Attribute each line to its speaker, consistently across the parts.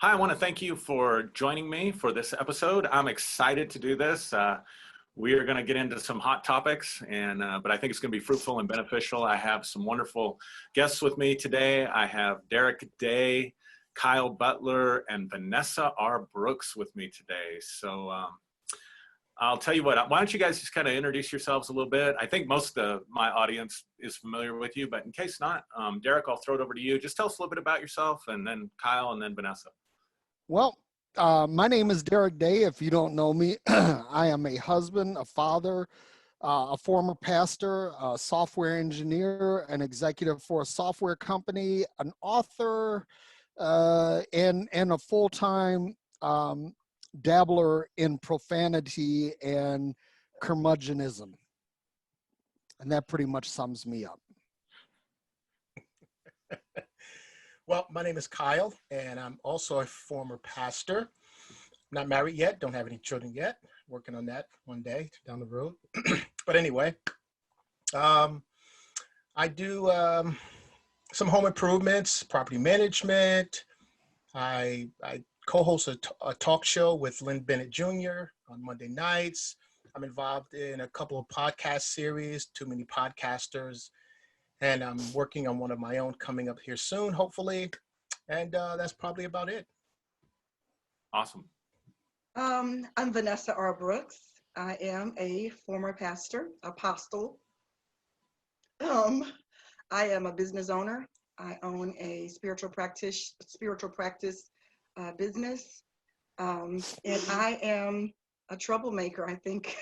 Speaker 1: Hi, I want to thank you for joining me for this episode. I'm excited to do this. We are going to get into some hot topics, but I think it's going to be fruitful and beneficial. I have some wonderful guests with me today. I have Derrick Day, Kyle Butler, and Vanessa R Brooks with me today. So I'll tell you what, why don't you guys just kind of introduce yourselves a little bit? I think most of my audience is familiar with you, but in case not, Derrick, I'll throw it over to you. Just tell us a little bit about yourself, and then Kyle, and then Vanessa.
Speaker 2: Well, my name is Derrick Day. If you don't know me, I am a husband, a father, a former pastor, a software engineer, an executive for a software company, an author, and a full-time dabbler in profanity and curmudgeonism. And that pretty much sums me up.
Speaker 3: Well, my name is Kyle, and I'm also a former pastor. Not married yet, don't have any children yet. Working on that one day down the road. But anyway, I do some home improvements, property management. I co-host a talk show with Lynn Bennett Jr. on Monday nights. I'm involved in a couple of podcast series, Too Many Podcasters. And I'm working on one of my own coming up here soon, hopefully. And that's probably about it.
Speaker 1: Awesome.
Speaker 4: I'm Vanessa R Brooks. I am a former pastor, apostle. I am a business owner. I own a spiritual practice business. And I am a troublemaker, I think,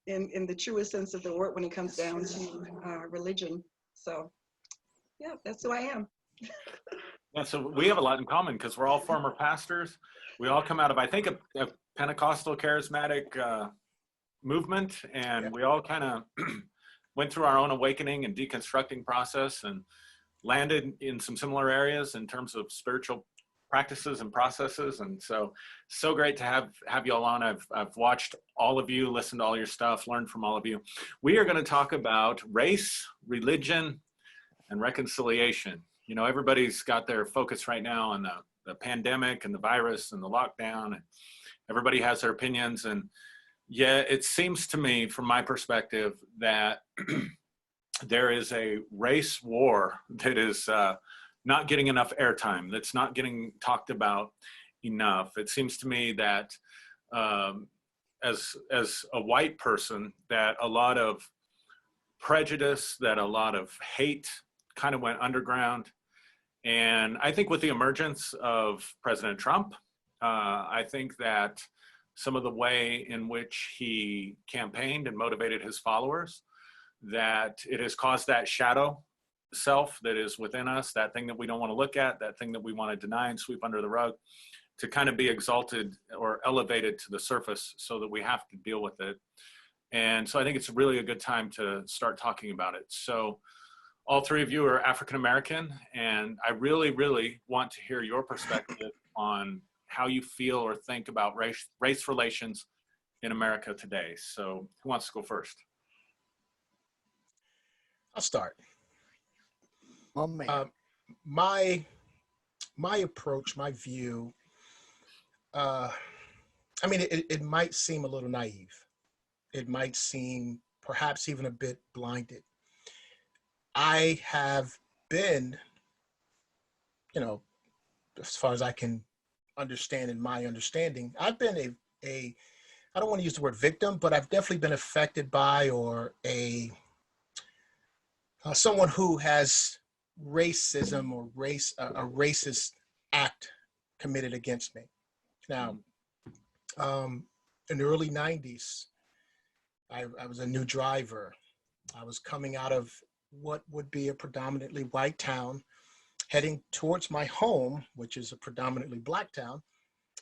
Speaker 4: in the truest sense of the word when it comes down to religion. So, yeah, that's who I am.
Speaker 1: Yeah, so we have a lot in common because we're all former pastors. We all come out of, I think, a Pentecostal charismatic movement, and we all kind of went through our own awakening and deconstructing process and landed in some similar areas in terms of spiritual practices and processes. And so great to have you all on. I've watched all of you, listened to all your stuff, learned from all of you. We are going to talk about race, religion, and reconciliation. You know, everybody's got their focus right now on the pandemic and the virus and the lockdown, and everybody has their opinions. And yeah, it seems to me, from my perspective, that there is a race war that is not getting enough airtime, that's not getting talked about enough. It seems to me that as a white person, that a lot of prejudice, that a lot of hate kind of went underground. And I think with the emergence of President Trump, I think that some of the way in which he campaigned and motivated his followers, that it has caused that shadow self that is within us, that thing that we don't want to look at, that thing that we want to deny and sweep under the rug, to kind of be exalted or elevated to the surface so that we have to deal with it. And so I think it's really a good time to start talking about it. So all three of you are African American, and I really, really want to hear your perspective on how you feel or think about race relations in America today. So who wants to go first?
Speaker 3: I'll start.
Speaker 2: Oh, man.
Speaker 3: My approach, my view, I mean, it might seem a little naive. It might seem perhaps even a bit blinded. I have been, as far as I can understand in my understanding, I've been I don't want to use the word victim, but I've definitely been affected by or someone who has racism or a racist act committed against me. Now, in the early 90s, I was a new driver. I was coming out of what would be a predominantly white town, heading towards my home, which is a predominantly black town.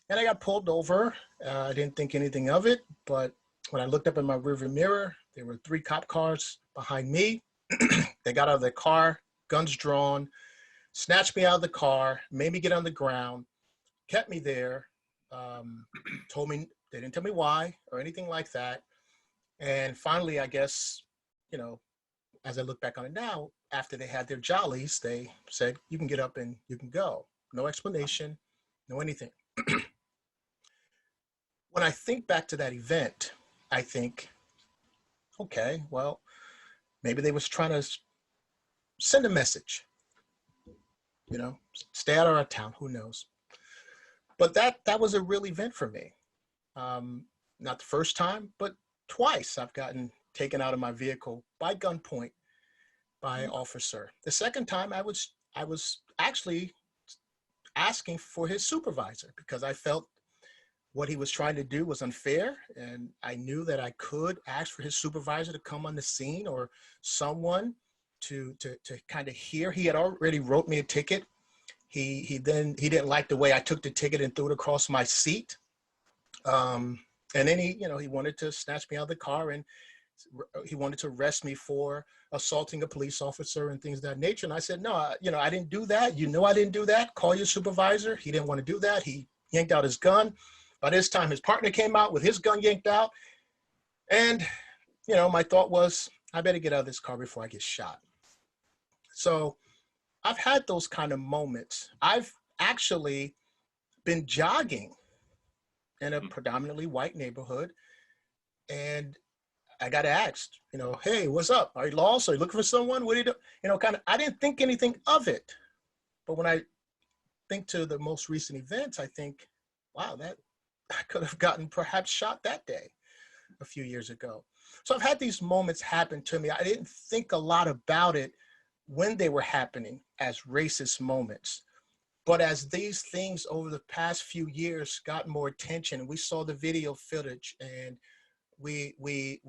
Speaker 3: And I got pulled over. I didn't think anything of it, but when I looked up in my rearview mirror, there were 3 cop cars behind me. They got out of their car, guns drawn, snatched me out of the car, made me get on the ground, kept me there, told me, they didn't tell me why or anything like that. And finally, I guess, as I look back on it now, after they had their jollies, they said, you can get up and you can go. No explanation, know anything. When I think back to that event, I think, okay, well, maybe they was trying to send a message, you know, stay out of our town, who knows? But that was a real event for me. Not the first time, but twice I've gotten taken out of my vehicle by gunpoint by an officer. The second time I was actually asking for his supervisor because I felt what he was trying to do was unfair, and I knew that I could ask for his supervisor to come on the scene or someone to kind of hear. He had already wrote me a ticket. He didn't like the way I took the ticket and threw it across my seat. And then he wanted to snatch me out of the car, and he wanted to arrest me for assaulting a police officer and things of that nature. And I said, no, I didn't do that. You know, I didn't do that. Call your supervisor. He didn't want to do that. He yanked out his gun. By this time, his partner came out with his gun yanked out. And, my thought was, I better get out of this car before I get shot. So I've had those kind of moments. I've actually been jogging in a predominantly white neighborhood, and I got asked, hey, what's up? Are you lost? Are you looking for someone? What do you do? I didn't think anything of it. But when I think to the most recent events, I think, wow, that I could have gotten perhaps shot that day a few years ago. So I've had these moments happen to me. I didn't think a lot about it when they were happening as racist moments. But as these things over the past few years got more attention, we saw the video footage, and we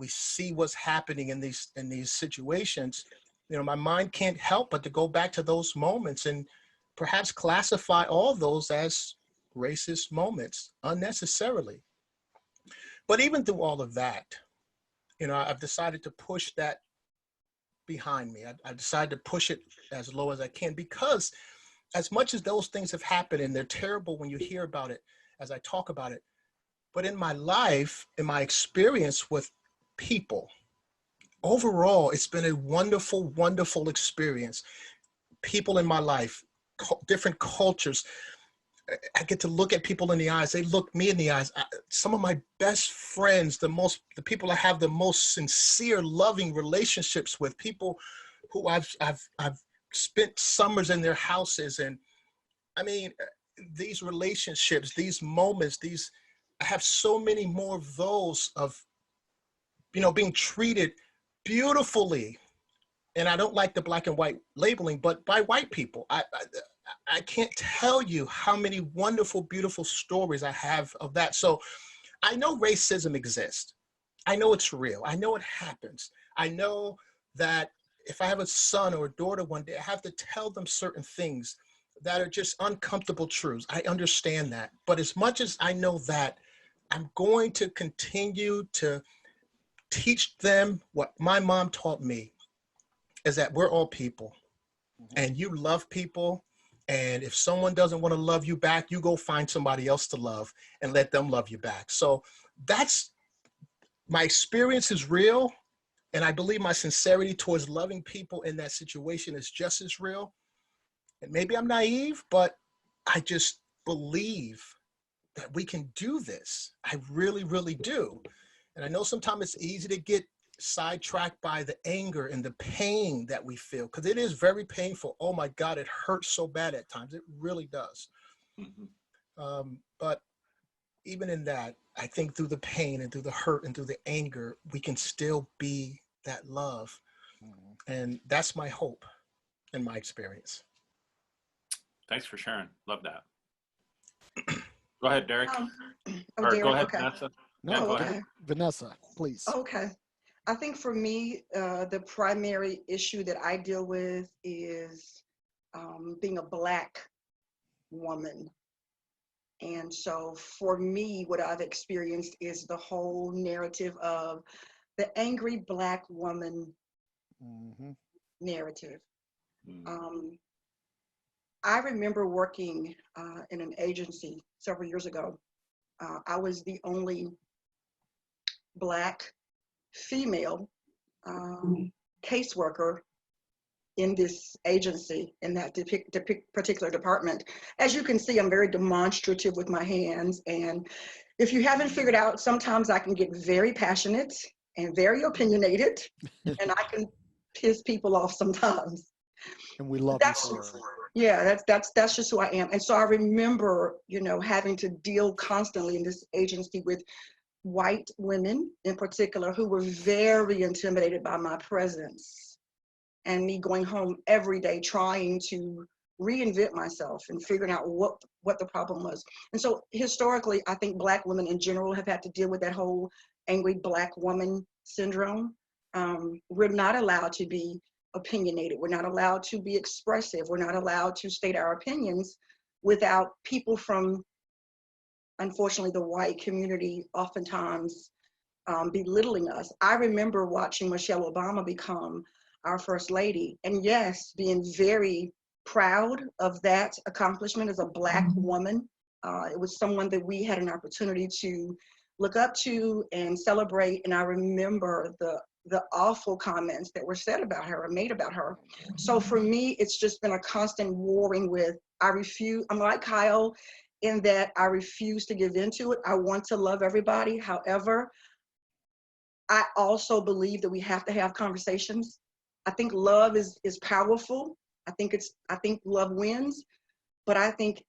Speaker 3: see what's happening in these situations, my mind can't help but to go back to those moments and perhaps classify all those as racist moments unnecessarily. But even through all of that, I've decided to push that behind me. I decided to push it as low as I can, because as much as those things have happened, and they're terrible when you hear about it, as I talk about it, but in my life, in my experience with people, overall, it's been a wonderful, wonderful experience. People in my life, different cultures. I get to look at people in the eyes. They look me in the eyes. Some of my best friends, the people I have the most sincere, loving relationships with, people who I've spent summers in their houses. And I mean, these relationships, these moments, I have so many more of those of, being treated beautifully. And I don't like the black and white labeling, but by white people. I can't tell you how many wonderful, beautiful stories I have of that. So I know racism exists. I know it's real. I know it happens. I know that if I have a son or a daughter one day, I have to tell them certain things that are just uncomfortable truths. I understand that. But as much as I know that, I'm going to continue to teach them what my mom taught me, is that we're all people, and you love people. And if someone doesn't want to love you back, you go find somebody else to love and let them love you back. So that's, my experience is real. And I believe my sincerity towards loving people in that situation is just as real. And maybe I'm naive, but I just believe that we can do this. I really, really do. And I know sometimes it's easy to get sidetracked by the anger and the pain that we feel, because it is very painful. Oh my God, it hurts so bad at times. It really does. But even in that, I think through the pain and through the hurt and through the anger, we can still be that love. And that's my hope in my experience.
Speaker 1: Thanks for sharing. Love that. Go ahead, Derrick. Or
Speaker 4: Derrick,
Speaker 1: go ahead,
Speaker 4: okay.
Speaker 1: Vanessa.
Speaker 2: No,
Speaker 1: Yeah, go
Speaker 4: okay.
Speaker 1: ahead.
Speaker 2: Vanessa, please.
Speaker 4: Okay. I think for me, the primary issue that I deal with is being a Black woman. And so for me, what I've experienced is the whole narrative of the angry Black woman narrative. I remember working in an agency several years ago. I was the only Black female caseworker in this agency, in that particular department. As you can see, I'm very demonstrative with my hands. And if you haven't figured out, sometimes I can get very passionate and very opinionated, and I can piss people off sometimes.
Speaker 2: And we love
Speaker 4: That's
Speaker 2: you for it.
Speaker 4: Yeah, that's just who I am. And so I remember, you know, having to deal constantly in this agency with white women in particular who were very intimidated by my presence, and me going home every day trying to reinvent myself and figuring out what the problem was. And so historically, I think Black women in general have had to deal with that whole angry Black woman syndrome. We're not allowed to be opinionated. We're not allowed to be expressive. We're not allowed to state our opinions without people from, unfortunately, the white community oftentimes belittling us. I remember watching Michelle Obama become our first lady, and yes, being very proud of that accomplishment as a Black woman. It was someone that we had an opportunity to look up to and celebrate. And I remember the awful comments that were said about her or made about her. So for me, it's just been a constant warring with, I'm like Kyle in that I refuse to give into it. I want to love everybody. However, I also believe that we have to have conversations. I think love is powerful. I think love wins, but I think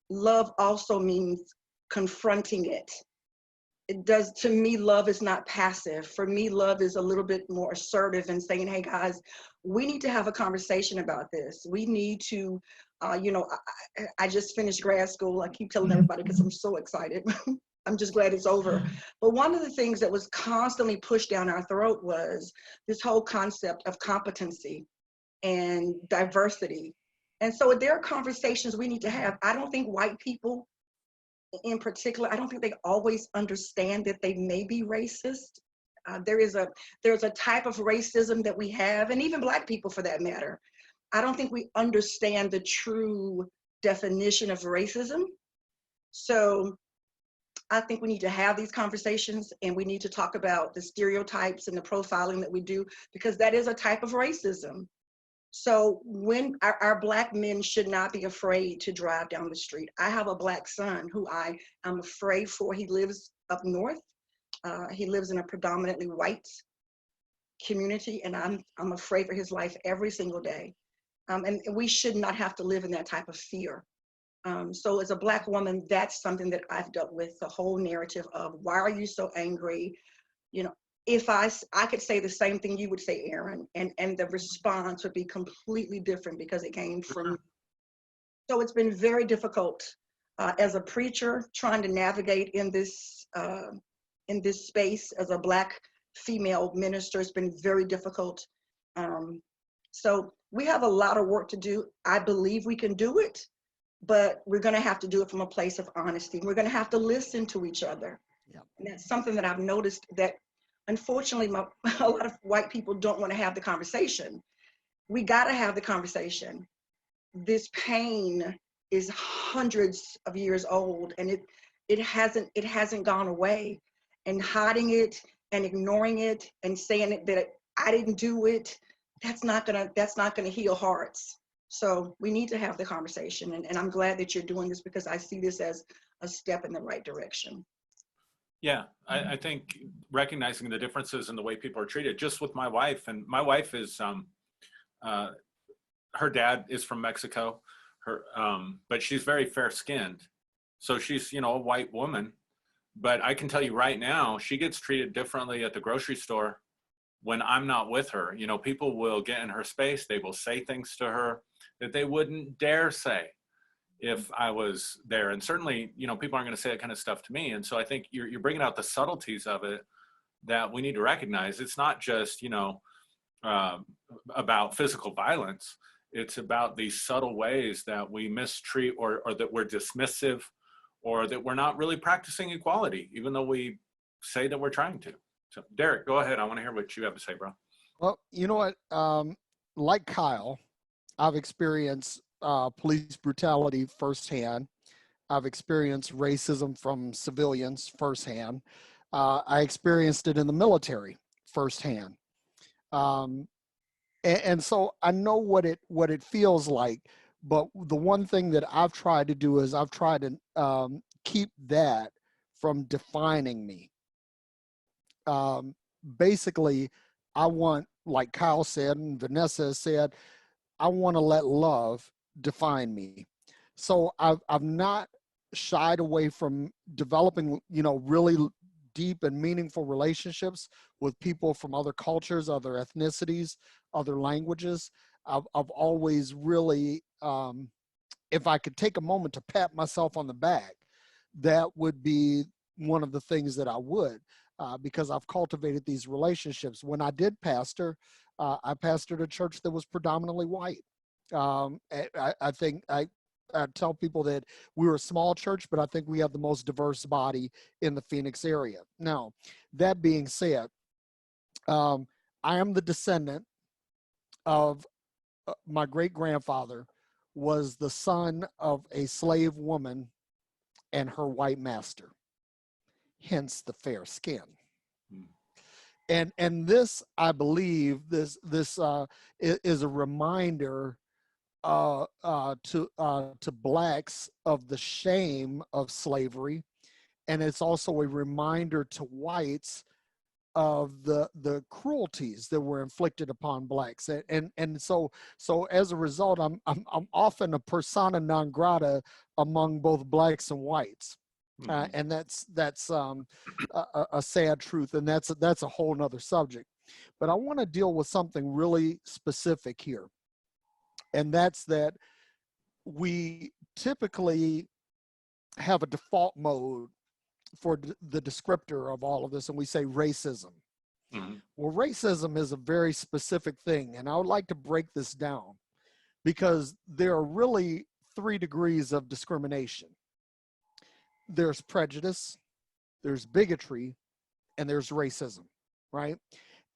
Speaker 4: love also means confronting it. It does, to me, love is not passive. For me, love is a little bit more assertive and saying, hey guys, we need to have a conversation about this. We need to, you know, I just finished grad school. I keep telling everybody because I'm so excited. I'm just glad it's over. But one of the things that was constantly pushed down our throat was this whole concept of competency and diversity. And so there are conversations we need to have. I don't think white people in particular, I don't think they always understand that they may be racist. There's a type of racism that we have, and even Black people for that matter. I don't think we understand the true definition of racism. So I think we need to have these conversations, and we need to talk about the stereotypes and the profiling that we do, because that is a type of racism. So when our Black men should not be afraid to drive down the street. I have a Black son who I am afraid for. He lives up north. He lives in a predominantly white community, and I'm afraid for his life every single day. And we should not have to live in that type of fear. So as a Black woman, that's something that I've dealt with, the whole narrative of why are you so angry? You know, if I could say the same thing you would say, Aaron, and the response would be completely different because it came from. So it's been very difficult as a preacher trying to navigate in this space as a Black female minister. It's been very difficult. So we have a lot of work to do. I believe we can do it, but we're going to have to do it from a place of honesty. We're going to have to listen to each other. Yeah. And that's something that I've noticed that unfortunately, a lot of white people don't want to have the conversation. We got to have the conversation. This pain is hundreds of years old, and it hasn't gone away. And hiding it and ignoring it and saying that I didn't do it, that's not gonna heal hearts. So we need to have the conversation, and I'm glad that you're doing this because I see this as a step in the right direction.
Speaker 1: Yeah, I think recognizing the differences in the way people are treated, just with my wife, and my wife is, her dad is from Mexico, but she's very fair skinned. So she's, you know, a white woman, but I can tell you right now, she gets treated differently at the grocery store when I'm not with her. You know, people will get in her space. They will say things to her that they wouldn't dare say if I was there. And certainly, you know, people aren't going to say that kind of stuff to me. And so I think you're bringing out the subtleties of it that we need to recognize. It's not just, you know, about physical violence. It's about these subtle ways that we mistreat or that we're dismissive or that we're not really practicing equality, even though we say that we're trying to. So Derrick, go ahead. I want to hear what you have to say, bro.
Speaker 2: Well, you know what? Like Kyle, I've experienced police brutality firsthand. I've experienced racism from civilians firsthand. I experienced it in the military firsthand. And so I know what it feels like. But the one thing that I've tried to do is I've tried to keep that from defining me. Um, Basically, I want, like Kyle said and Vanessa said, I want to let love define me. So I've not shied away from developing, really deep and meaningful relationships with people from other cultures, other ethnicities, other languages. I've always really, if I could take a moment to pat myself on the back, that would be one of the things that I would, because I've cultivated these relationships. When I did pastor, I pastored a church that was predominantly white. I think I tell people that we were a small church, but I think we have the most diverse body in the Phoenix area. Now, that being said, I am the descendant of my great grandfather was the son of a slave woman and her white master, hence the fair skin. And this, I believe, this is a reminder to blacks of the shame of slavery, and it's also a reminder to whites of the cruelties that were inflicted upon blacks. And so as a result, I'm often a persona non grata among both blacks and whites. And that's a sad truth, and that's a whole nother subject. But I want to deal with something really specific here, and that's that we typically have a default mode for the descriptor of all of this, and we say racism. Well, racism is a very specific thing, and I would like to break this down because there are really 3 degrees of discrimination. There's prejudice, there's bigotry, and there's racism, right?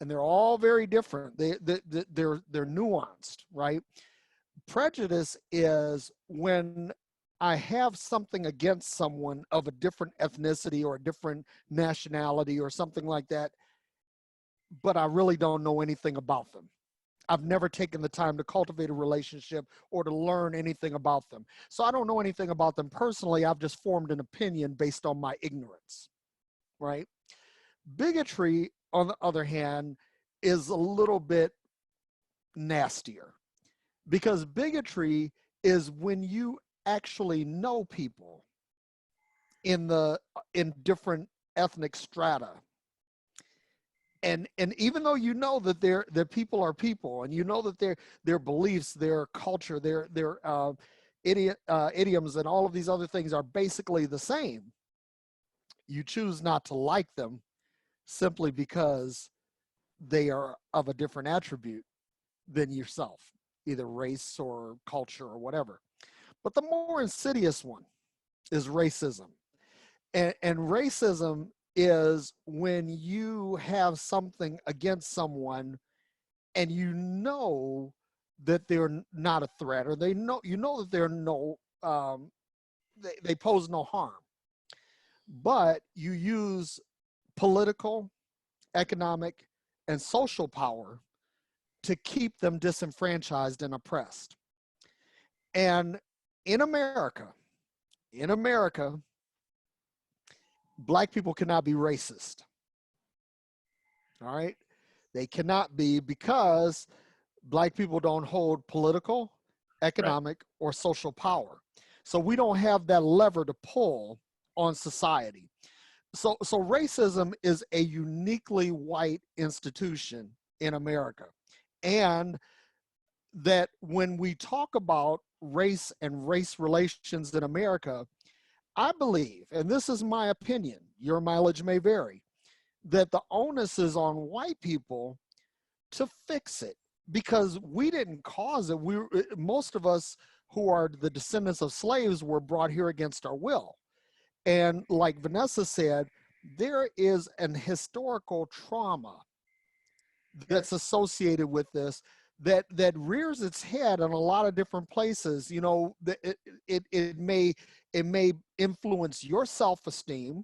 Speaker 2: And they're all very different. They're nuanced, right? Prejudice is when I have something against someone of a different ethnicity or a different nationality or something like that, but I really don't know anything about them. I've never taken the time to cultivate a relationship or to learn anything about them. So I don't know anything about them personally. I've just formed an opinion based on my ignorance, right? Bigotry, on the other hand, is a little bit nastier, because bigotry is when you actually know people in different ethnic strata, and even though you know that that people are people, and you know that their beliefs, their culture, their idioms, and all of these other things are basically the same, you choose not to like them simply because they are of a different attribute than yourself, either race or culture or whatever. But the more insidious one is racism. And racism is when you have something against someone and you know that they're not a threat, or you know that they're they pose no harm, but you use political, economic, and social power to keep them disenfranchised and oppressed. And in America, Black people cannot be racist. All right? They cannot be, because Black people don't hold political, economic, or social power. So we don't have that lever to pull on society. So racism is a uniquely white institution in America. And that when we talk about race and race relations in America, I believe, and this is my opinion, your mileage may vary, that the onus is on white people to fix it, because we didn't cause it. Most of us who are the descendants of slaves were brought here against our will. And like Vanessa said, there is an historical trauma that's associated with this that rears its head in a lot of different places. You know, it may influence your self-esteem,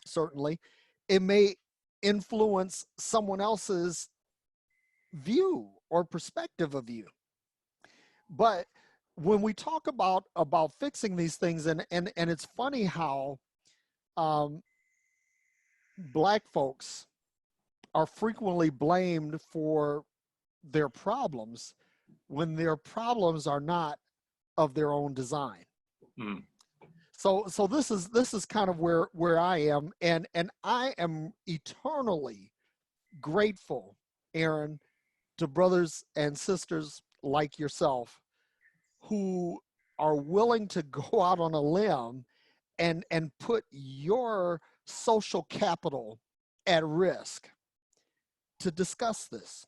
Speaker 2: certainly. It may influence someone else's view or perspective of you. But when we talk about fixing these things, and it's funny how Black folks are frequently blamed for their problems when their problems are not of their own design.
Speaker 1: Mm.
Speaker 2: So this is kind of where I am, and I am eternally grateful, Aaron, to brothers and sisters like yourself who are willing to go out on a limb and put your social capital at risk to discuss this.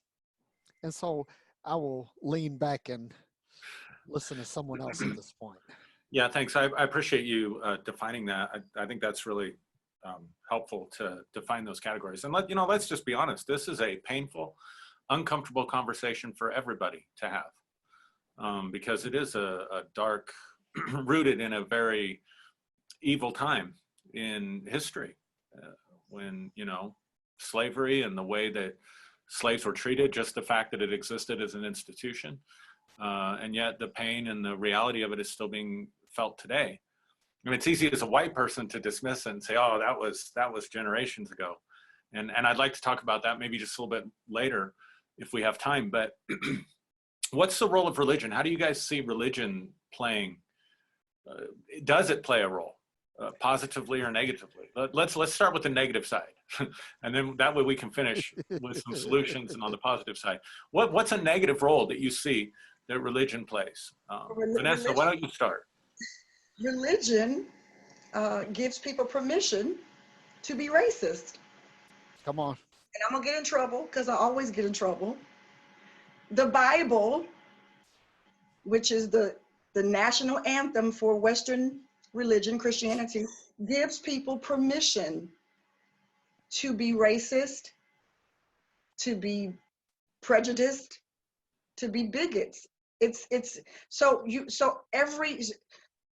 Speaker 2: And so I will lean back and listen to someone else at this point.
Speaker 1: Yeah, thanks. I appreciate you defining that. I think that's really helpful to define those categories. And let's just be honest. This is a painful, uncomfortable conversation for everybody to have, because it is a dark, rooted in a very evil time in history, when slavery and the way that slaves were treated, just the fact that it existed as an institution, and yet the pain and the reality of it is still being felt today. I mean, it's easy as a white person to dismiss it and say, "Oh, that was generations ago," and I'd like to talk about that maybe just a little bit later if we have time. But what's the role of religion? How do you guys see religion playing? Does it play a role, positively or negatively? Let's start with the negative side, and then that way we can finish with some solutions and on the positive side. What's a negative role that you see that religion plays? Vanessa, why don't you start?
Speaker 4: Religion gives people permission to be racist.
Speaker 2: Come on.
Speaker 4: And I'm gonna get in trouble because I always get in trouble. The Bible, which is the national anthem for Western religion, Christianity, gives people permission to be racist, to be prejudiced, to be bigots. It's so every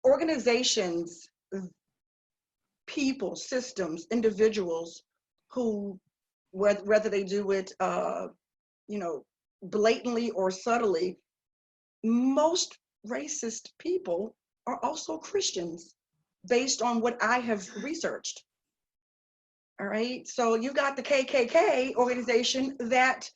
Speaker 4: organizations, people, systems, individuals who, whether they do it, blatantly or subtly, most racist people are also Christians, based on what I have researched. All right, so you got the KKK organization that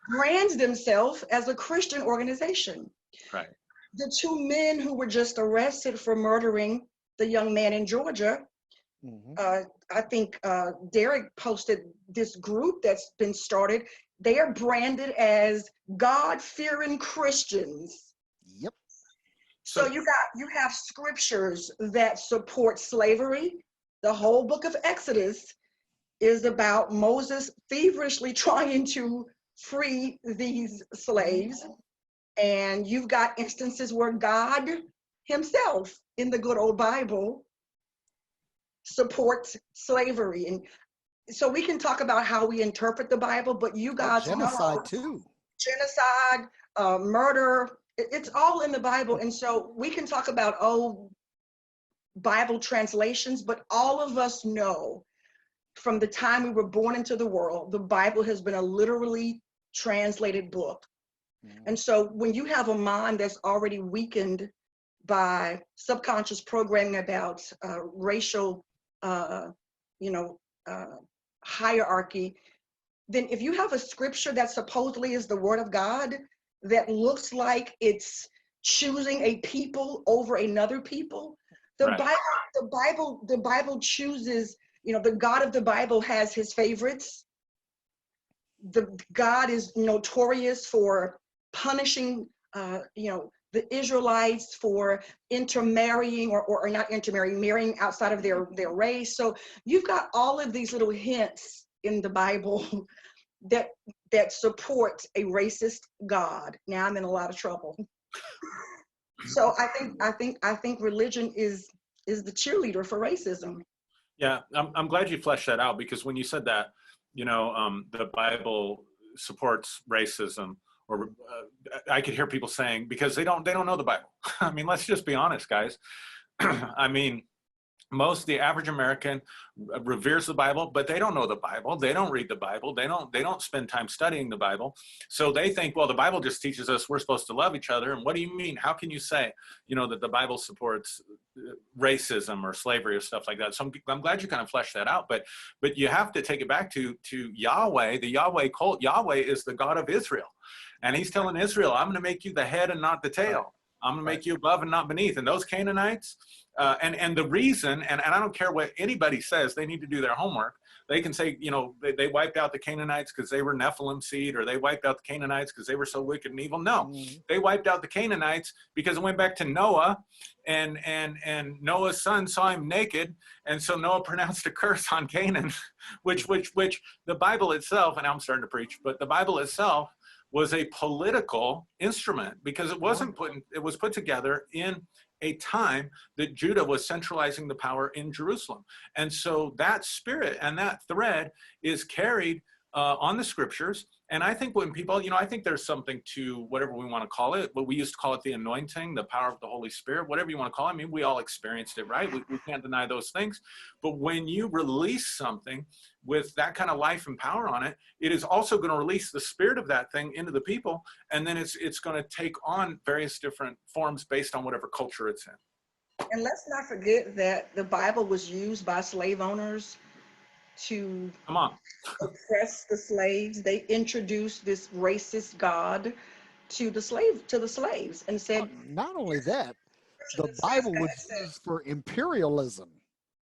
Speaker 4: brands themselves as a Christian organization.
Speaker 1: Right.
Speaker 4: The two men who were just arrested for murdering the young man in Georgia, I think Derrick posted this group that's been started. They are branded as God-fearing Christians.
Speaker 2: Yep.
Speaker 4: So you have scriptures that support slavery. The whole book of Exodus is about Moses feverishly trying to free these slaves. And you've got instances where God himself in the good old Bible supports slavery. And so we can talk about how we interpret the Bible, but you guys
Speaker 2: genocide
Speaker 4: know,
Speaker 2: too.
Speaker 4: Genocide, murder, it's all in the Bible. And so we can talk about, Bible translations, but all of us know from the time we were born into the world, the Bible has been a literally translated book. And so when you have a mind that's already weakened by subconscious programming about racial, hierarchy, then if you have a scripture that supposedly is the word of God that looks like it's choosing a people over another people, the Bible chooses, the God of the Bible has his favorites. The God is notorious for punishing, the Israelites for intermarrying or not intermarrying, marrying outside of their race. So you've got all of these little hints in the Bible that support a racist God. Now I'm in a lot of trouble. So I think religion is the cheerleader for racism.
Speaker 1: Yeah, I'm glad you fleshed that out, because when you said that, the Bible supports racism, or I could hear people saying, because they don't know the Bible. I mean, let's just be honest, guys. I mean, the average American reveres the Bible, but they don't know the Bible. They don't read the Bible. They don't spend time studying the Bible. So they think, well, the Bible just teaches us we're supposed to love each other. And what do you mean? How can you say, that the Bible supports racism or slavery or stuff like that? So I'm glad you kind of fleshed that out. But you have to take it back to Yahweh, the Yahweh cult. Yahweh is the God of Israel. And he's telling Israel, I'm going to make you the head and not the tail. I'm going to make you above and not beneath. And those Canaanites, and the reason, and I don't care what anybody says, they need to do their homework. They can say, they wiped out the Canaanites because they were Nephilim seed, or they wiped out the Canaanites because they were so wicked and evil. No, they wiped out the Canaanites because it went back to Noah, and Noah's son saw him naked, and so Noah pronounced a curse on Canaan, which the Bible itself, and I'm starting to preach, but the Bible itself was a political instrument, because it was put together in a time that Judah was centralizing the power in Jerusalem. And so that spirit and that thread is carried on the scriptures. And I think when people, I think there's something to whatever we want to call it, but we used to call it the anointing, the power of the Holy Spirit, whatever you want to call it. I mean, we all experienced it, right? We can't deny those things. But when you release something with that kind of life and power on it, it is also going to release the spirit of that thing into the people. And then it's going to take on various different forms based on whatever culture it's in.
Speaker 4: And let's not forget that the Bible was used by slave owners to oppress the slaves. They introduced this racist God to the slaves and said,
Speaker 2: not only that, the Bible was used for imperialism,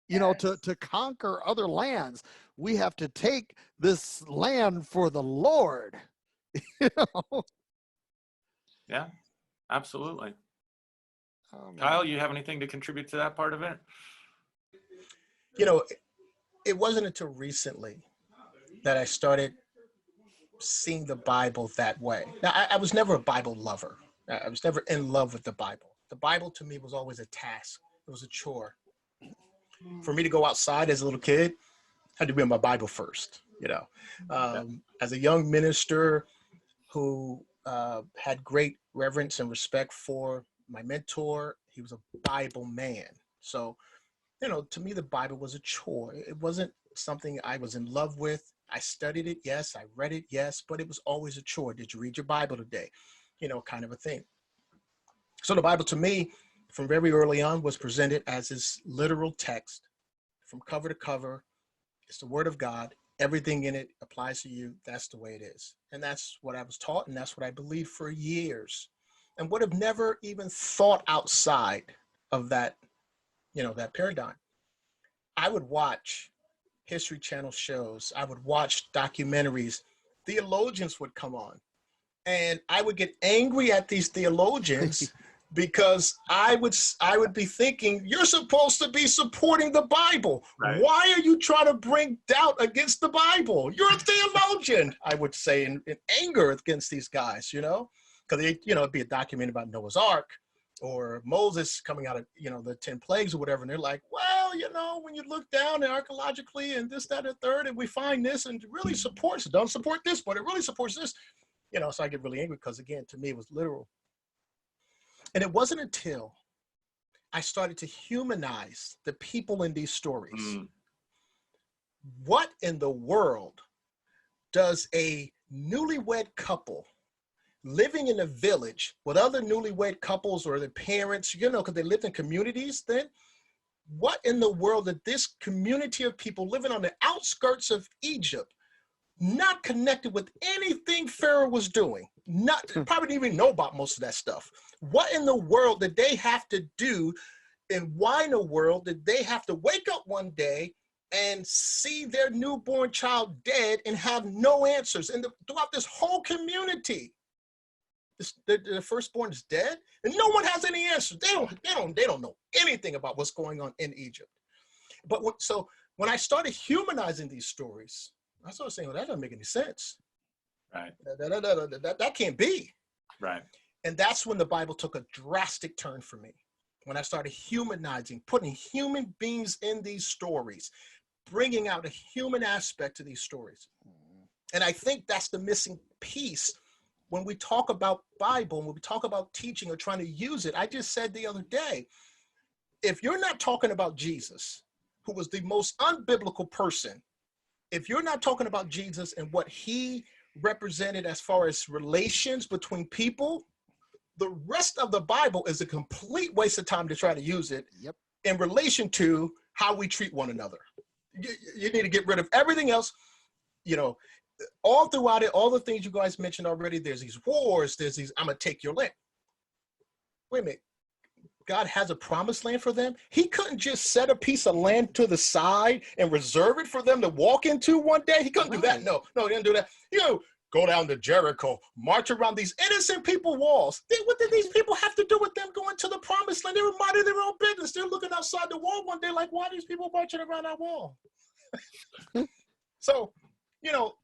Speaker 2: to conquer other lands. We have to take this land for the Lord.
Speaker 1: Yeah, absolutely.
Speaker 2: Oh,
Speaker 1: Kyle, you have anything to contribute to that part of it?
Speaker 3: It wasn't until recently that I started seeing the Bible that way. Now, I was never a Bible lover. I was never in love with the Bible. The Bible to me was always a task. It was a chore. For me to go outside as a little kid, I had to be on my Bible first, As a young minister who had great reverence and respect for my mentor, he was a Bible man. So, to me, the Bible was a chore. It wasn't something I was in love with. I studied it, yes. I read it, yes. But it was always a chore. Did you read your Bible today? Kind of a thing. So the Bible to me, from very early on, was presented as this literal text from cover to cover. It's the Word of God. Everything in it applies to you. That's the way it is. And that's what I was taught, and that's what I believed for years. And would have never even thought outside of that, that paradigm. I would watch History Channel shows. I would watch documentaries. Theologians would come on. And I would get angry at these theologians because I would be thinking, you're supposed to be supporting the Bible. Right. Why are you trying to bring doubt against the Bible? You're a theologian, I would say in anger against these guys, because it'd be a document about Noah's Ark or Moses coming out of, the 10 plagues or whatever. And they're like, well, when you look down archaeologically and this, that, and third, and we find this and it really supports it. Don't support this, but it really supports this. So I get really angry because, again, to me, it was literal. And it wasn't until I started to humanize the people in these stories. What in the world does a newlywed couple living in a village with other newlywed couples or their parents, because they lived in communities then, what in the world did this community of people living on the outskirts of Egypt, not connected with anything Pharaoh was doing, probably didn't even know about most of that stuff. What in the world did they have to do, and why in the world did they have to wake up one day and see their newborn child dead and have no answers? And throughout this whole community, the firstborn is dead, and no one has any answers. They don't know anything about what's going on in Egypt. But when I started humanizing these stories, I started saying, well, that doesn't make any sense.
Speaker 1: Right.
Speaker 3: That can't be.
Speaker 1: Right.
Speaker 3: And that's when the Bible took a drastic turn for me. When I started humanizing, putting human beings in these stories, bringing out a human aspect to these stories. And I think that's the missing piece when we talk about Bible, when we talk about teaching or trying to use it. I just said the other day, if you're not talking about Jesus, who was the most unbiblical person, if you're not talking about Jesus and what he represented as far as relations between people, the rest of the Bible is a complete waste of time to try to use it in relation to how we treat one another. You need to get rid of everything else, you know, all throughout it, all the things you guys mentioned already. There's these wars, there's these, I'm going to take your land. Wait a minute. God has a promised land for them. He couldn't just set a piece of land to the side and reserve it for them to walk into one day. He couldn't do that. No, he didn't do that. You know, go down to Jericho, march around these innocent people walls. What did these people have to do with them going to the promised land? They were minding their own business. They're looking outside the wall one day like, why are these people marching around our wall? So, you know,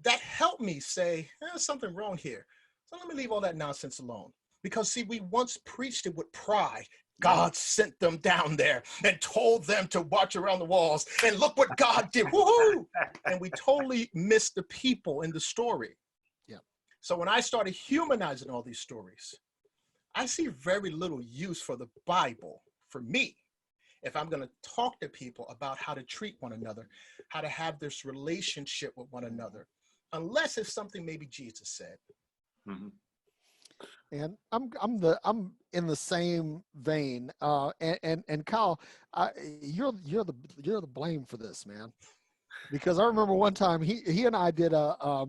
Speaker 3: that helped me say, there's something wrong here. So let me leave all that nonsense alone. Because, see, we once preached it with pride. God sent them down there and told them to watch around the walls. And look what God did. Woohoo! And we totally missed the people in the story. Yeah. So when I started humanizing all these stories, I see very little use for the Bible for me. If I'm going to talk to people about how to treat one another, how to have this relationship with one another, unless it's something maybe Jesus said.
Speaker 1: Mm-hmm.
Speaker 2: And I'm in the same vein. And Kyle, you're the blame for this, man. Because I remember one time he and I did a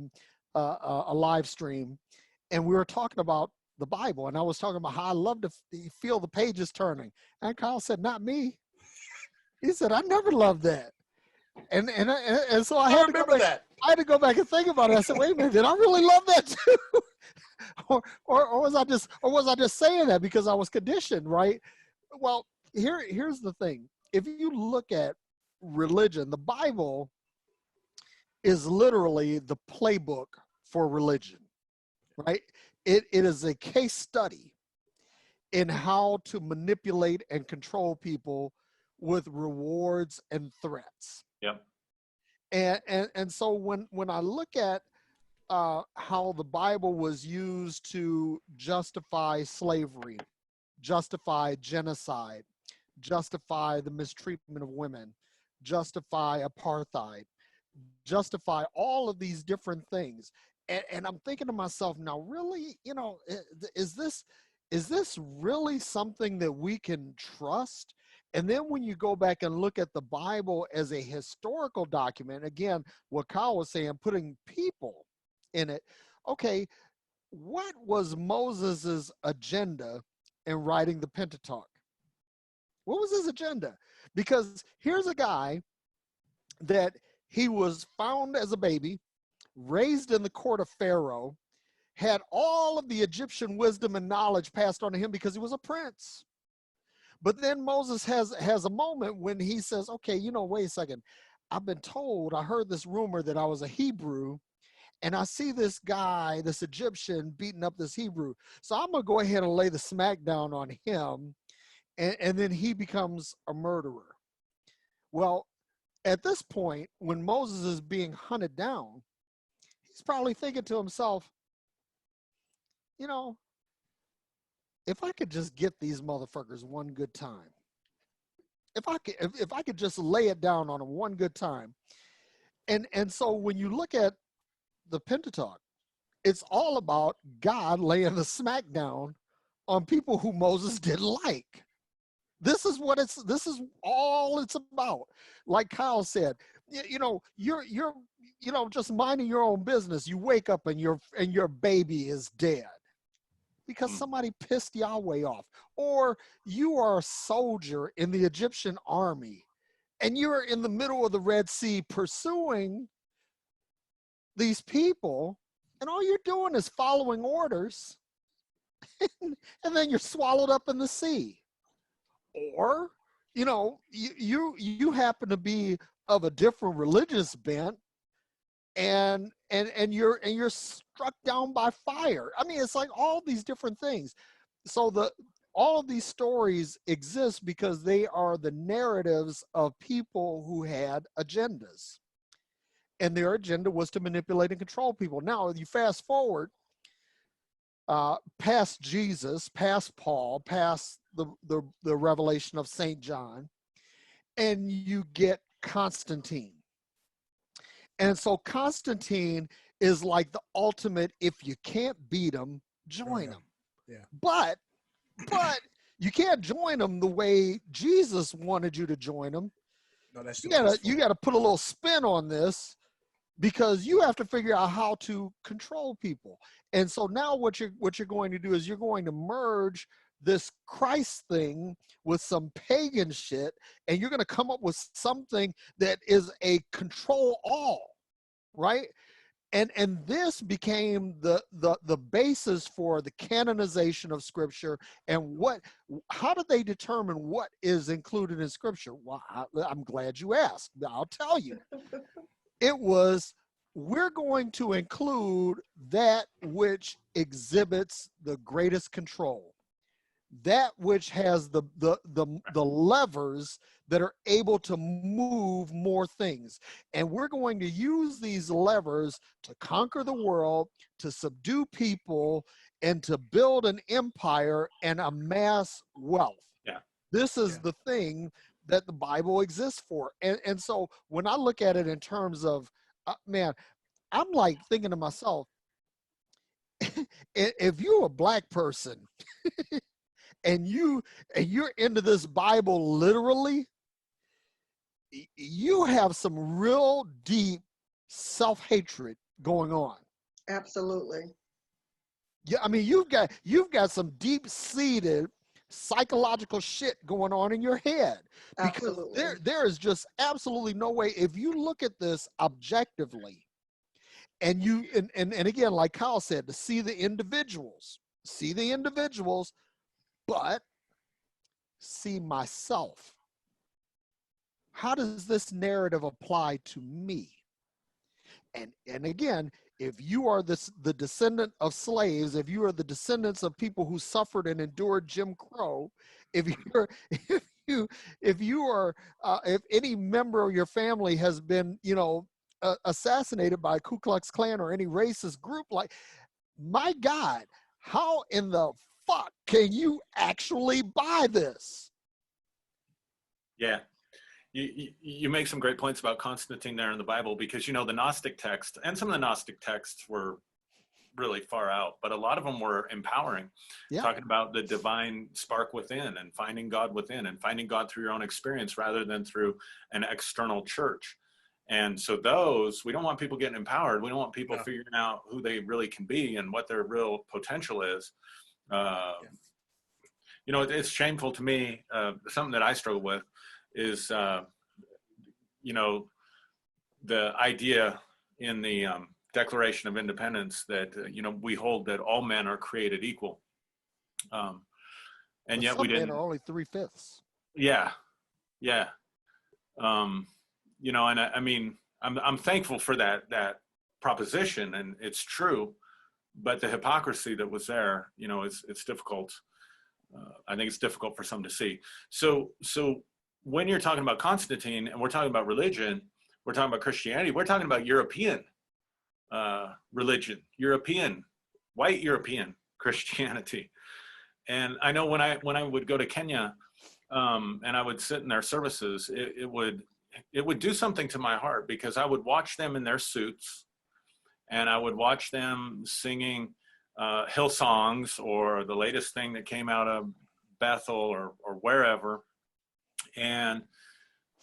Speaker 2: live stream, and we were talking about the Bible, and I was talking about how I love to feel the pages turning. And Kyle said, "Not me." He said, "I never loved that." And so I had to go back.
Speaker 3: That.
Speaker 2: I had to go back and think about it. I said, "Wait a minute, did I really love that too?" or was I just saying that because I was conditioned, right? Well, here's the thing. If you look at religion, the Bible is literally the playbook for religion, right? It is a case study in how to manipulate and control people with rewards and threats.
Speaker 1: Yep.
Speaker 2: And so when I look at how the Bible was used to justify slavery, justify genocide, justify the mistreatment of women, justify apartheid, justify all of these different things. And I'm thinking to myself, now really, you know, is this really something that we can trust? And then when you go back and look at the Bible as a historical document, again, what Kyle was saying, putting people in it. Okay, what was Moses's agenda in writing the Pentateuch? What was his agenda? Because here's a guy that he was found as a baby, raised in the court of Pharaoh, had all of the Egyptian wisdom and knowledge passed on to him because he was a prince. But then Moses has a moment when he says, okay, you know, wait a second. I've been told, I heard this rumor that I was a Hebrew, and I see this guy, this Egyptian, beating up this Hebrew. So I'm going to go ahead and lay the smack down on him, and then he becomes a murderer. Well, at this point, when Moses is being hunted down, he's probably thinking to himself, you know, if I could just get these motherfuckers one good time, if I could just lay it down on them one good time. And so when you look at the Pentateuch, it's all about God laying the smack down on people who Moses didn't like. This is all it's about. Like Kyle said, you know, you're you know, just minding your own business. You wake up and your baby is dead because somebody pissed Yahweh off. Or you are a soldier in the Egyptian army and you're in the middle of the Red Sea pursuing these people, and all you're doing is following orders, and then you're swallowed up in the sea. Or, you know, you happen to be of a different religious bent, and you're struck down by fire. I mean, it's like all these different things. So all of these stories exist because they are the narratives of people who had agendas. And their agenda was to manipulate and control people. Now, you fast forward past Jesus, past Paul, past the revelation of St. John, and you get Constantine. And so Constantine is like the ultimate, if you can't beat him, join him.
Speaker 3: Yeah.
Speaker 2: But you can't join him the way Jesus wanted you to join him.
Speaker 3: No, that's
Speaker 2: You
Speaker 3: too
Speaker 2: gotta
Speaker 3: peaceful.
Speaker 2: put a little spin on this, because you have to figure out how to control people. And so now what you're going to do is you're going to merge this Christ thing with some pagan shit, and you're going to come up with something that is a control all, right? And this became the basis for the canonization of Scripture. And how did they determine what is included in Scripture? Well, I'm glad you asked. I'll tell you. It was, we're going to include that which exhibits the greatest control, that which has the levers that are able to move more things. And we're going to use these levers to conquer the world, to subdue people, and to build an empire and amass wealth.
Speaker 1: Yeah.
Speaker 2: This is the thing that the Bible exists for. And so when I look at it in terms of, man, I'm like thinking to myself, if you're a black person and you're into this Bible literally, you have some real deep self-hatred going on.
Speaker 4: Absolutely.
Speaker 2: Yeah, I mean, you've got some deep-seated psychological shit going on in your head, because
Speaker 4: Absolutely.
Speaker 2: there is just absolutely no way, if you look at this objectively, and you and again, like Kyle said, to see the individuals, but see myself. How does this narrative apply to me? And again, if you are the descendant of slaves, if you are the descendants of people who suffered and endured Jim Crow, if any member of your family has been, assassinated by Ku Klux Klan or any racist group, like, my God, how in the fuck can you actually buy this?
Speaker 1: Yeah. You make some great points about Constantine there in the Bible, because, the Gnostic text, and some of the Gnostic texts were really far out, but a lot of them were empowering, talking about the divine spark within and finding God within and finding God through your own experience rather than through an external church. And so we don't want people getting empowered. We don't want people figuring out who they really can be and what their real potential is. It's shameful to me. Something that I struggle with is, the idea in the Declaration of Independence that, we hold that all men are created equal. And yet we didn't.
Speaker 2: Some men are only 3/5.
Speaker 1: Yeah. Yeah. And I mean, I'm thankful for that proposition, and it's true, but the hypocrisy that was there, it's difficult. I think it's difficult for some to see. So when you're talking about Constantine and we're talking about religion, we're talking about Christianity, we're talking about European religion, white European Christianity. And I know when I would go to Kenya, and I would sit in their services, it would do something to my heart, because I would watch them in their suits, and I would watch them singing hill songs or the latest thing that came out of Bethel or wherever, and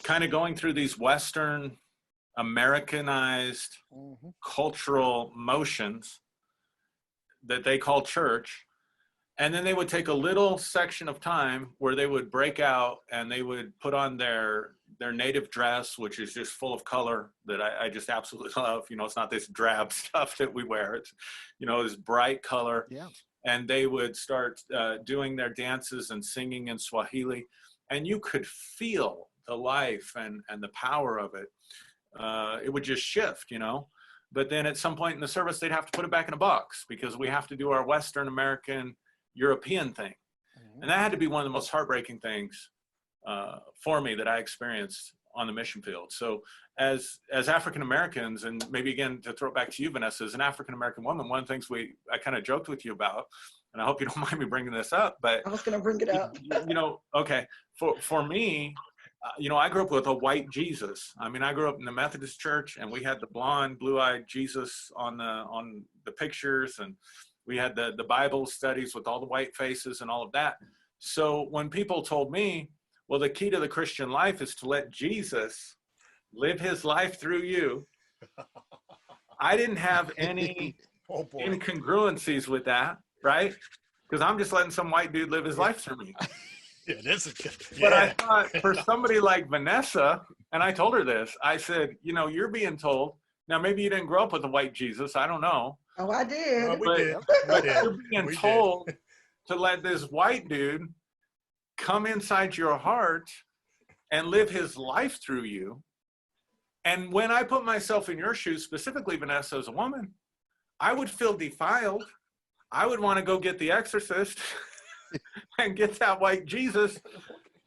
Speaker 1: kind of going through these Western Americanized cultural motions that they call church. And then they would take a little section of time where they would break out and they would put on their native dress, which is just full of color that I just absolutely love. It's not this drab stuff that we wear. It's, this bright color.
Speaker 2: Yeah. And
Speaker 1: they would start doing their dances and singing in Swahili. And you could feel the life and the power of it. It would just shift, But then at some point in the service, they'd have to put it back in a box, because we have to do our Western American European thing. And that had to be one of the most heartbreaking things for me that I experienced on the mission field. So as African Americans, and maybe again to throw it back to you, Vanessa, as an African American woman, one of the things I kind of joked with you about and I hope you don't mind me bringing this up, but
Speaker 4: I was going to bring it up.
Speaker 1: okay, for me, I grew up with a white Jesus. I mean, I grew up in the Methodist church, and we had the blonde, blue-eyed Jesus on the pictures, and we had the Bible studies with all the white faces and all of that. So when people told me, well, the key to the Christian life is to let Jesus live his life through you, I didn't have any incongruencies with that, right? Because I'm just letting some white dude live his life through me.
Speaker 3: Yeah, this is good.
Speaker 1: But I thought for somebody like Vanessa, and I told her this, I said, you're being told, now maybe you didn't grow up with a white Jesus, I don't know.
Speaker 4: Oh, I did.
Speaker 3: No, we
Speaker 1: But,
Speaker 3: did.
Speaker 1: but you're being told to let this white dude come inside your heart and live his life through you. And when I put myself in your shoes, specifically Vanessa as a woman, I would feel defiled. I would want to go get the exorcist and get that white Jesus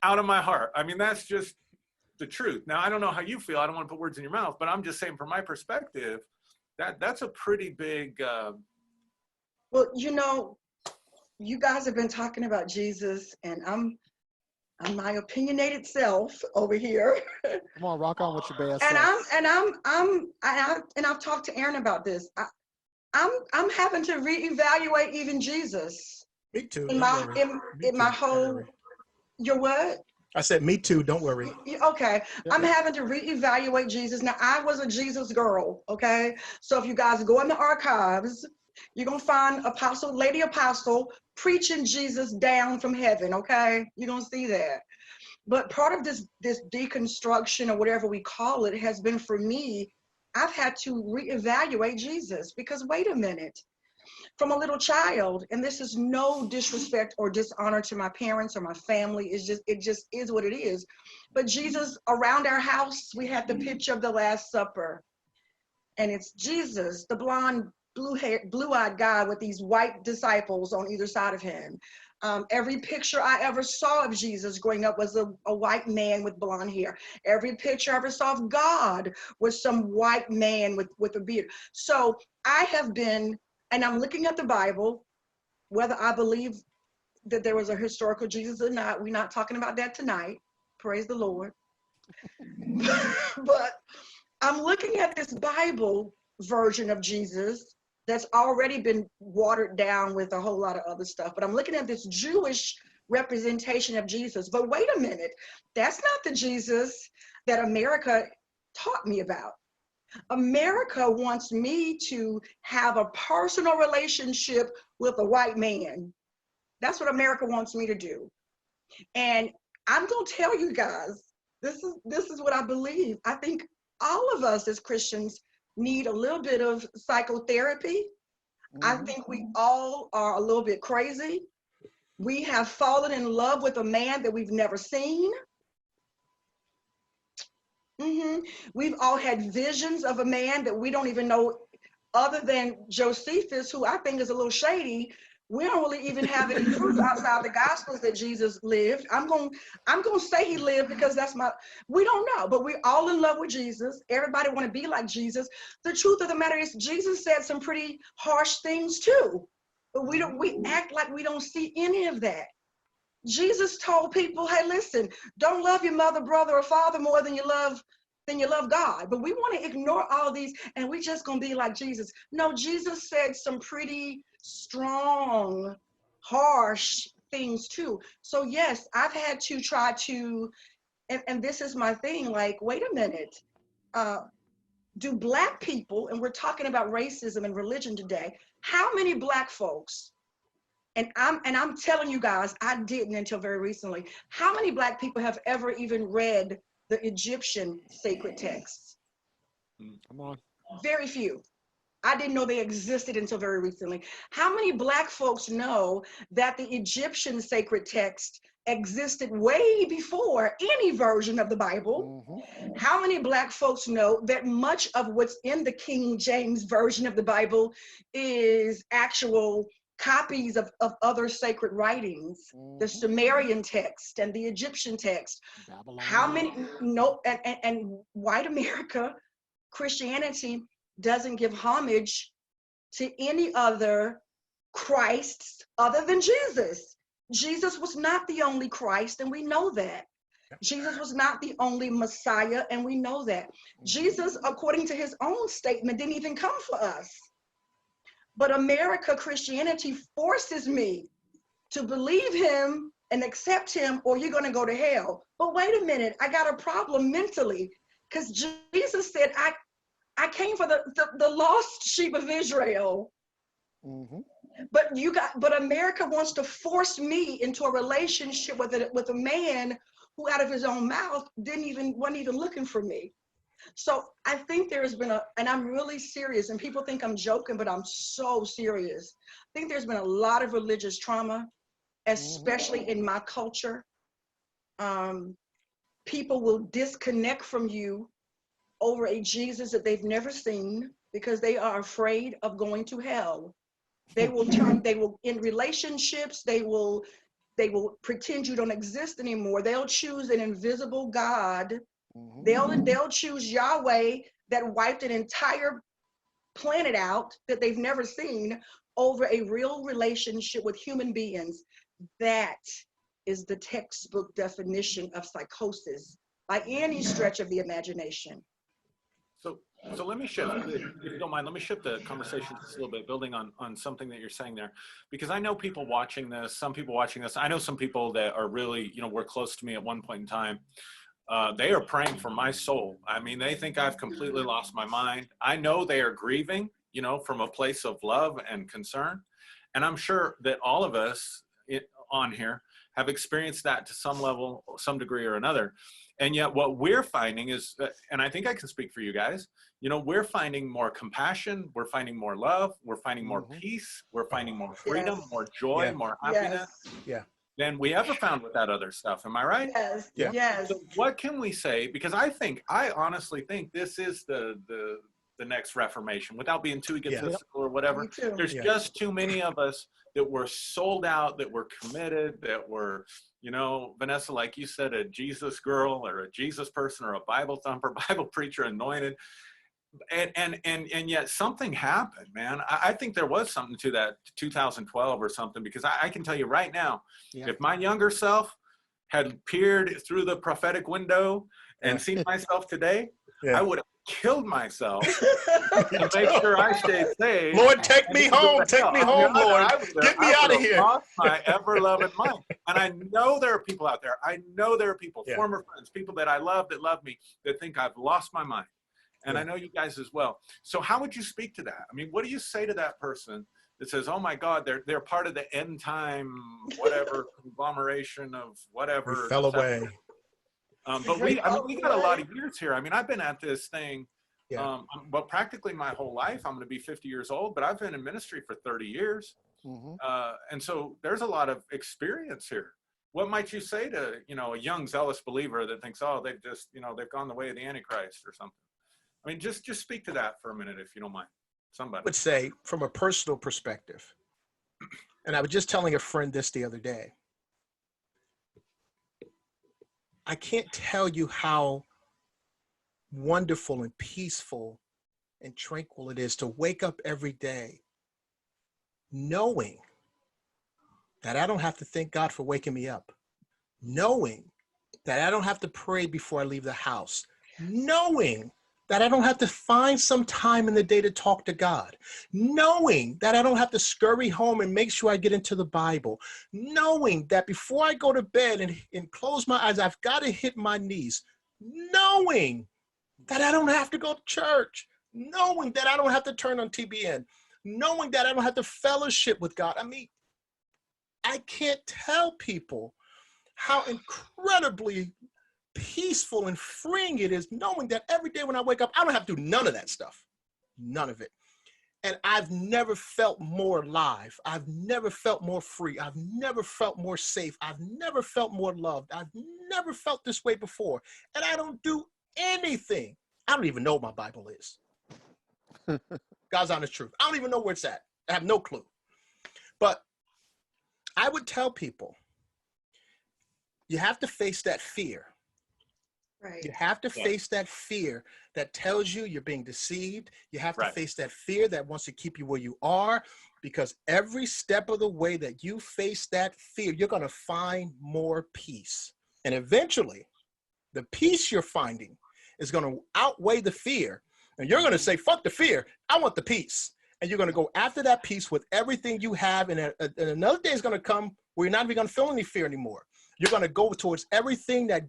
Speaker 1: out of my heart. I mean, that's just the truth. Now, I don't know how you feel. I don't want to put words in your mouth, but I'm just saying from my perspective, that's a pretty big...
Speaker 4: Well, you guys have been talking about Jesus, and I'm my opinionated self over here.
Speaker 2: Come on, rock on with your bad
Speaker 4: and I've talked to Aaron about this. I'm having to reevaluate even Jesus.
Speaker 3: Me too.
Speaker 4: In my whole, your what?
Speaker 3: I said, me too. Don't worry.
Speaker 4: Okay. I'm having to reevaluate Jesus. Now, I was a Jesus girl. Okay. So if you guys go in the archives, you're going to find Lady Apostle preaching Jesus down from heaven. Okay. You're going to see that. But part of this deconstruction or whatever we call it has been for me, I've had to reevaluate Jesus because wait a minute. From a little child, and this is no disrespect or dishonor to my parents or my family, it just is what it is. But Jesus, around our house, we had the picture of the Last Supper, and it's Jesus, the blonde, blue-eyed guy with these white disciples on either side of him. Every picture I ever saw of Jesus growing up was a white man with blonde hair. Every picture I ever saw of God was some white man with a beard. So I have been. And I'm looking at the Bible, whether I believe that there was a historical Jesus or not. We're not talking about that tonight. Praise the Lord. But I'm looking at this Bible version of Jesus that's already been watered down with a whole lot of other stuff. But I'm looking at this Jewish representation of Jesus. But wait a minute, that's not the Jesus that America taught me about. America wants me to have a personal relationship with a white man. That's what America wants me to do. And I'm going to tell you guys, this is what I believe. I think all of us as Christians need a little bit of psychotherapy. I think we all are a little bit crazy. We have fallen in love with a man that we've never seen. We've all had visions of a man that we don't even know, other than Josephus, who I think is a little shady. We don't really even have any proof outside the Gospels that Jesus lived. I'm going to say he lived because we don't know, but we're all in love with Jesus. Everybody want to be like Jesus. The truth of the matter is Jesus said some pretty harsh things too, but we act like we don't see any of that. Jesus told people, hey, listen, don't love your mother, brother, or father more than you love God. But we want to ignore all these and we're just going to be like Jesus. No, Jesus said some pretty strong, harsh things too. So yes, I've had to try to, and this is my thing, like, wait a minute. Do Black people, and we're talking about racism and religion today, how many Black folks, and I'm telling you guys, I didn't until very recently. How many Black people have ever even read the Egyptian sacred texts?
Speaker 2: Come on.
Speaker 4: Very few. I didn't know they existed until very recently. How many Black folks know that the Egyptian sacred text existed way before any version of the Bible? How many Black folks know that much of what's in the King James version of the Bible is actual copies of other sacred writings, the Sumerian text and the Egyptian text?
Speaker 2: Babylon.
Speaker 4: How many? No, and white America, Christianity doesn't give homage to any other Christs other than Jesus. Jesus was not the only Christ, and we know that. Jesus was not the only Messiah, and we know that. Jesus, according to his own statement, didn't even come for us. But America, Christianity forces me to believe him and accept him, or you're going to go to hell. But wait a minute, I got a problem mentally, because Jesus said, I came for the lost sheep of Israel.
Speaker 2: Mm-hmm.
Speaker 4: But America wants to force me into a relationship with a man who out of his own mouth wasn't even looking for me. So I think there's been and I'm really serious, and people think I'm joking, but I'm so serious. I think there's been a lot of religious trauma, especially in my culture. People will disconnect from you over a Jesus that they've never seen because they are afraid of going to hell. They will in relationships, they will pretend you don't exist anymore. They'll choose an invisible God. They'll choose Yahweh that wiped an entire planet out that they've never seen over a real relationship with human beings. That is the textbook definition of psychosis by any stretch of the imagination.
Speaker 1: So let me shift, if you don't mind, let me shift the conversation just a little bit, building on something that you're saying there, because I know people watching this, some people watching this, I know some people that are really, were close to me at one point in time. They are praying for my soul. I mean, they think I've completely lost my mind. I know they are grieving, from a place of love and concern. And I'm sure that all of us on here have experienced that to some level, some degree or another. And yet what we're finding is, and I think I can speak for you guys, we're finding more compassion, we're finding more love, we're finding more peace, we're finding more freedom, more joy, more happiness than we ever found with that other stuff. Am I right?
Speaker 4: Yes.
Speaker 3: Yeah.
Speaker 4: Yes.
Speaker 1: So what can we say? Because I honestly think this is the next Reformation, without being too egotistical or whatever.
Speaker 4: Me too.
Speaker 1: There's just too many of us that were sold out, that were committed, that were, Vanessa, like you said, a Jesus girl or a Jesus person or a Bible thumper, Bible preacher, anointed. And yet something happened, man. I think there was something to that 2012 or something, because I can tell you right now, if my younger self had peered through the prophetic window and seen myself today, I would have killed myself to make sure I stayed safe.
Speaker 3: Lord, take me home. Take me home, Lord. Get me out of here.
Speaker 1: Lost my ever-loving mind. And I know there are people out there. I know there are people, former friends, people that I love, that love me, that think I've lost my mind. And I know you guys as well. So how would you speak to that? I mean, what do you say to that person that says, oh my God, they're part of the end time, whatever, conglomeration of whatever.
Speaker 3: We fell away.
Speaker 1: But we got a lot of years here. I mean, I've been at this thing, well, practically my whole life. I'm going to be 50 years old, but I've been in ministry for 30 years. And so there's a lot of experience here. What might you say to, a young zealous believer that thinks, oh, they've just, they've gone the way of the Antichrist or something? I mean, just speak to that for a minute, if you don't mind. Somebody.
Speaker 3: I would say, from a personal perspective, and I was just telling a friend this the other day, I can't tell you how wonderful and peaceful and tranquil it is to wake up every day knowing that I don't have to thank God for waking me up, knowing that I don't have to pray before I leave the house, knowing that I don't have to find some time in the day to talk to God, knowing that I don't have to scurry home and make sure I get into the Bible, knowing that before I go to bed and close my eyes, I've got to hit my knees, knowing that I don't have to go to church, knowing that I don't have to turn on TBN, knowing that I don't have to fellowship with God. I mean, I can't tell people how incredibly peaceful and freeing it is knowing that every day when I wake up, I don't have to do none of that stuff, none of it. And I've never felt more alive. I've never felt more free. I've never felt more safe. I've never felt more loved. I've never felt this way before. And I don't do anything. I don't even know what my Bible is. God's honest truth. I don't even know where it's at. I have no clue. But I would tell people, you have to face that fear.
Speaker 4: Right.
Speaker 3: You have to face that fear that tells you you're being deceived. You have to face that fear that wants to keep you where you are. because every step of the way that you face that fear, you're going to find more peace. And eventually, the peace you're finding is going to outweigh the fear. And you're going to say, fuck the fear. I want the peace. And you're going to go after that peace with everything you have. And another day is going to come where you're not even going to feel any fear anymore. You're going to go towards everything that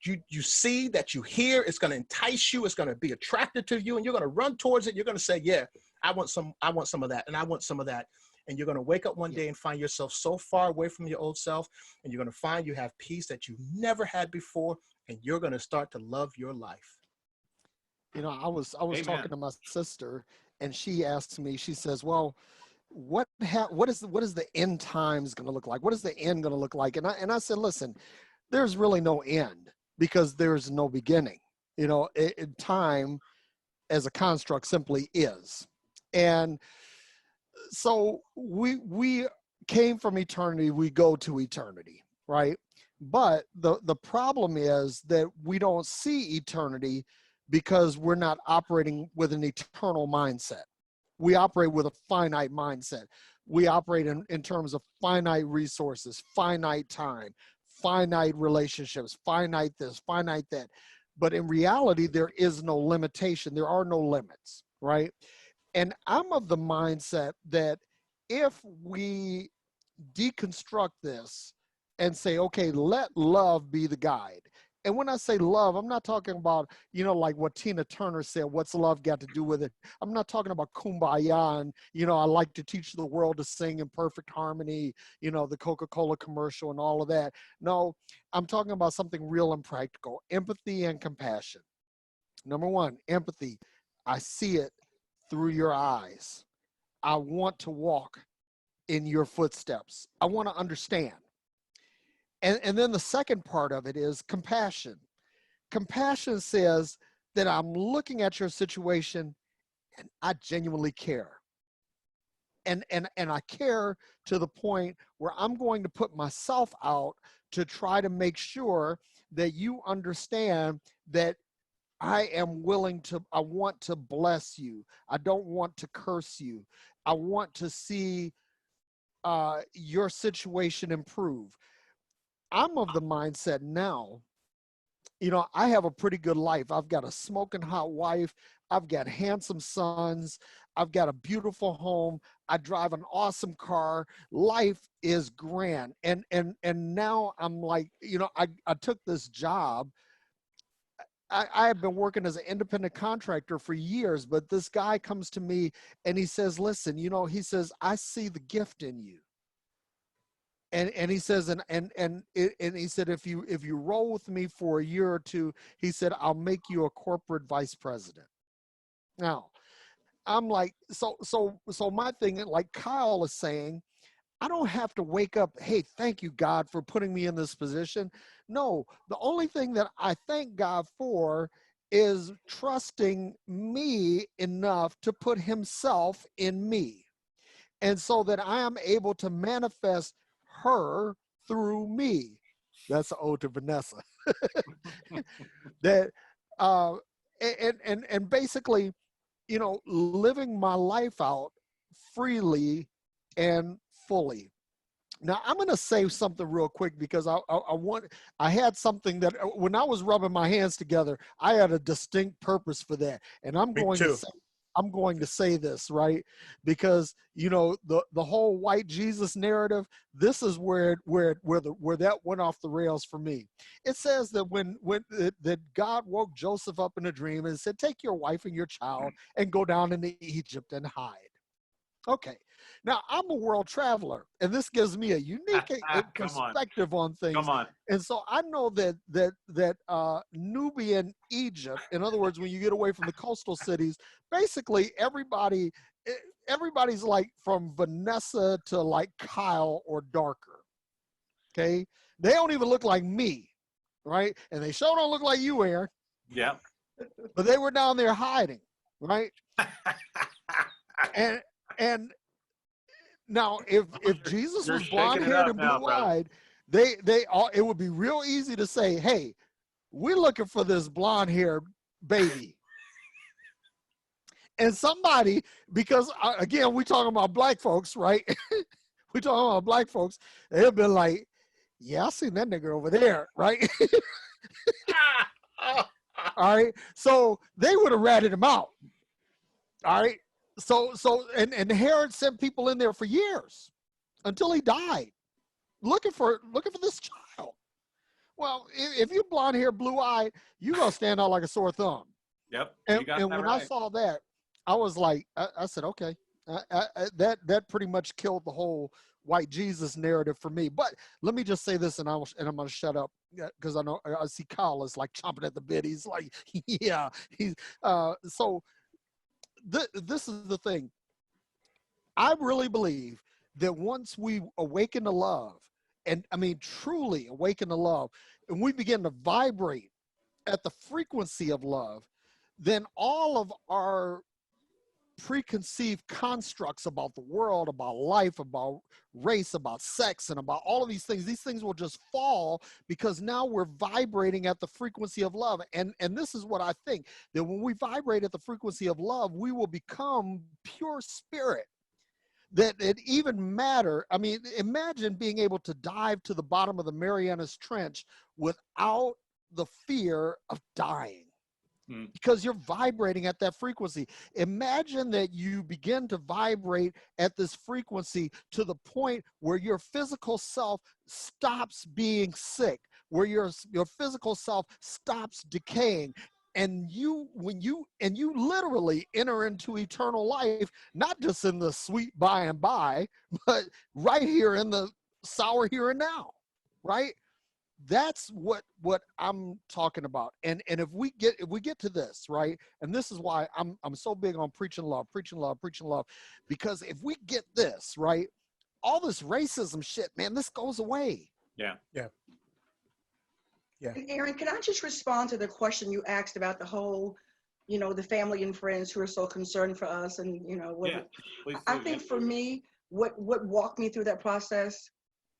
Speaker 3: you see, that you hear. It's going to entice you. It's going to be attracted to you. And you're going to run towards it. You're going to say, yeah, I want some of that. And I want some of that. And you're going to wake up one day and find yourself so far away from your old self. And you're going to find you have peace that you never had before. And you're going to start to love your life.
Speaker 2: You know, I was
Speaker 1: Amen.
Speaker 2: talking to my sister, and she asked me, she says, well, what is the end times going to look like? What is the end going to look like? And I said, listen, there's really no end because there's no beginning. You know, time as a construct simply is. And so we came from eternity, we go to eternity, right? But the problem is that we don't see eternity because we're not operating with an eternal mindset. We operate with a finite mindset. We operate in terms of finite resources, finite time, finite relationships, finite this, finite that. But in reality, there is no limitation. There are no limits, right? And I'm of the mindset that if we deconstruct this and say, okay, let love be the guide. And when I say love, I'm not talking about, you know, like what Tina Turner said, what's love got to do with it? I'm not talking about kumbaya and, you know, I like to teach the world to sing in perfect harmony, you know, the Coca-Cola commercial and all of that. No, I'm talking about something real and practical, empathy and compassion. Number one, empathy. I see it through your eyes. I want to walk in your footsteps. I want to understand. And then the second part of it is compassion. Compassion says that I'm looking at your situation and I genuinely care. And I care to the point where I'm going to put myself out to try to make sure that you understand that I am willing to, I want to bless you. I don't want to curse you. I want to see your situation improve. I'm of the mindset now, you know, I have a pretty good life. I've got a smoking hot wife. I've got handsome sons. I've got a beautiful home. I drive an awesome car. Life is grand. And now I'm like, you know, I took this job. I have been working as an independent contractor for years, but this guy comes to me and he says, listen, you know, he says, I see the gift in you. And he says, and he said, if you roll with me for a year or two, he said, I'll make you a corporate vice president. Now, I'm like, so my thing, like Kyle is saying, I don't have to wake up, hey, thank you, God, for putting me in this position. No, the only thing that I thank God for is trusting me enough to put himself in me. And so that I am able to manifest her through me. That's an ode to Vanessa. That and basically, you know, living my life out freely and fully. Now I'm going to say something real quick because I had something that when I was rubbing my hands together, I had a distinct purpose for that, and I'm going to say this, right? Because, you know, the whole white Jesus narrative, this is where that went off the rails for me. It says that that God woke Joseph up in a dream and said, take your wife and your child and go down into Egypt and hide. Okay. Now I'm a world traveler, and this gives me a unique perspective on things.
Speaker 1: Come on.
Speaker 2: And so I know that Nubian Egypt, in other words, when you get away from the coastal cities, basically everybody's like from Vanessa to like Kyle or darker. Okay, they don't even look like me, right? And they sure don't look like you, Aaron.
Speaker 1: Yeah.
Speaker 2: But they were down there hiding, right? and now, if Jesus
Speaker 1: You're
Speaker 2: was blonde-haired
Speaker 1: shaking it
Speaker 2: and
Speaker 1: up now,
Speaker 2: blue-eyed, it would be real easy to say, hey, we're looking for this blonde-haired baby. And somebody, because again, we talking about black folks, right? We talking about black folks. They've been like, yeah, I seen that nigga over there, right? All right. So they would have ratted him out. All right. And Herod sent people in there for years until he died, looking for this child. Well, if you're blonde hair, blue eyed, you're gonna stand out like a sore thumb.
Speaker 1: Yep.
Speaker 2: And
Speaker 1: You got
Speaker 2: when
Speaker 1: that
Speaker 2: I
Speaker 1: right.
Speaker 2: saw that, I was like, I said, okay, that pretty much killed the whole white Jesus narrative for me. But let me just say this, and I'm gonna shut up because I know I see Kyle is like chomping at the bit. He's like, yeah, he's so. This is the thing. I really believe that once we awaken to love, and I mean truly awaken to love, and we begin to vibrate at the frequency of love, then all of our preconceived constructs about the world, about life, about race, about sex, and about all of these things will just fall, because now we're vibrating at the frequency of love. And this is what I think, that when we vibrate at the frequency of love, we will become pure spirit. That it even matter. I mean, imagine being able to dive to the bottom of the Marianas Trench without the fear of dying, because you're vibrating at that frequency. Imagine that you begin to vibrate at this frequency to the point where your physical self stops being sick, where your physical self stops decaying, and you literally enter into eternal life, not just in the sweet by and by, but right here in the sour here and now, right? That's what I'm talking about. And if we get to this, right, and this is why I'm so big on preaching love, because if we get this right, all this racism shit, man, this goes away.
Speaker 1: Yeah.
Speaker 4: And Aaron, can I just respond to the question you asked about the whole, the family and friends who are so concerned for us, and
Speaker 1: Yeah, please
Speaker 4: I
Speaker 1: do,
Speaker 4: think
Speaker 1: yeah.
Speaker 4: for me, what walked me through that process,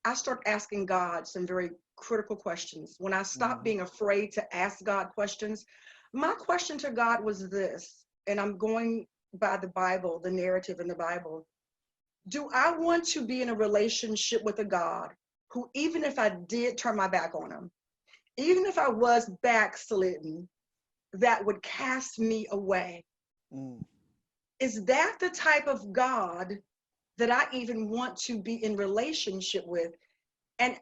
Speaker 4: I started asking God some very critical questions. When I stopped being afraid to ask God questions, my question to God was this, and I'm going by the Bible, the narrative in the Bible. Do I want to be in a relationship with a God who, even if I did turn my back on him, even if I was backslidden, that would cast me away? Is that the type of God that I even want to be in relationship with? And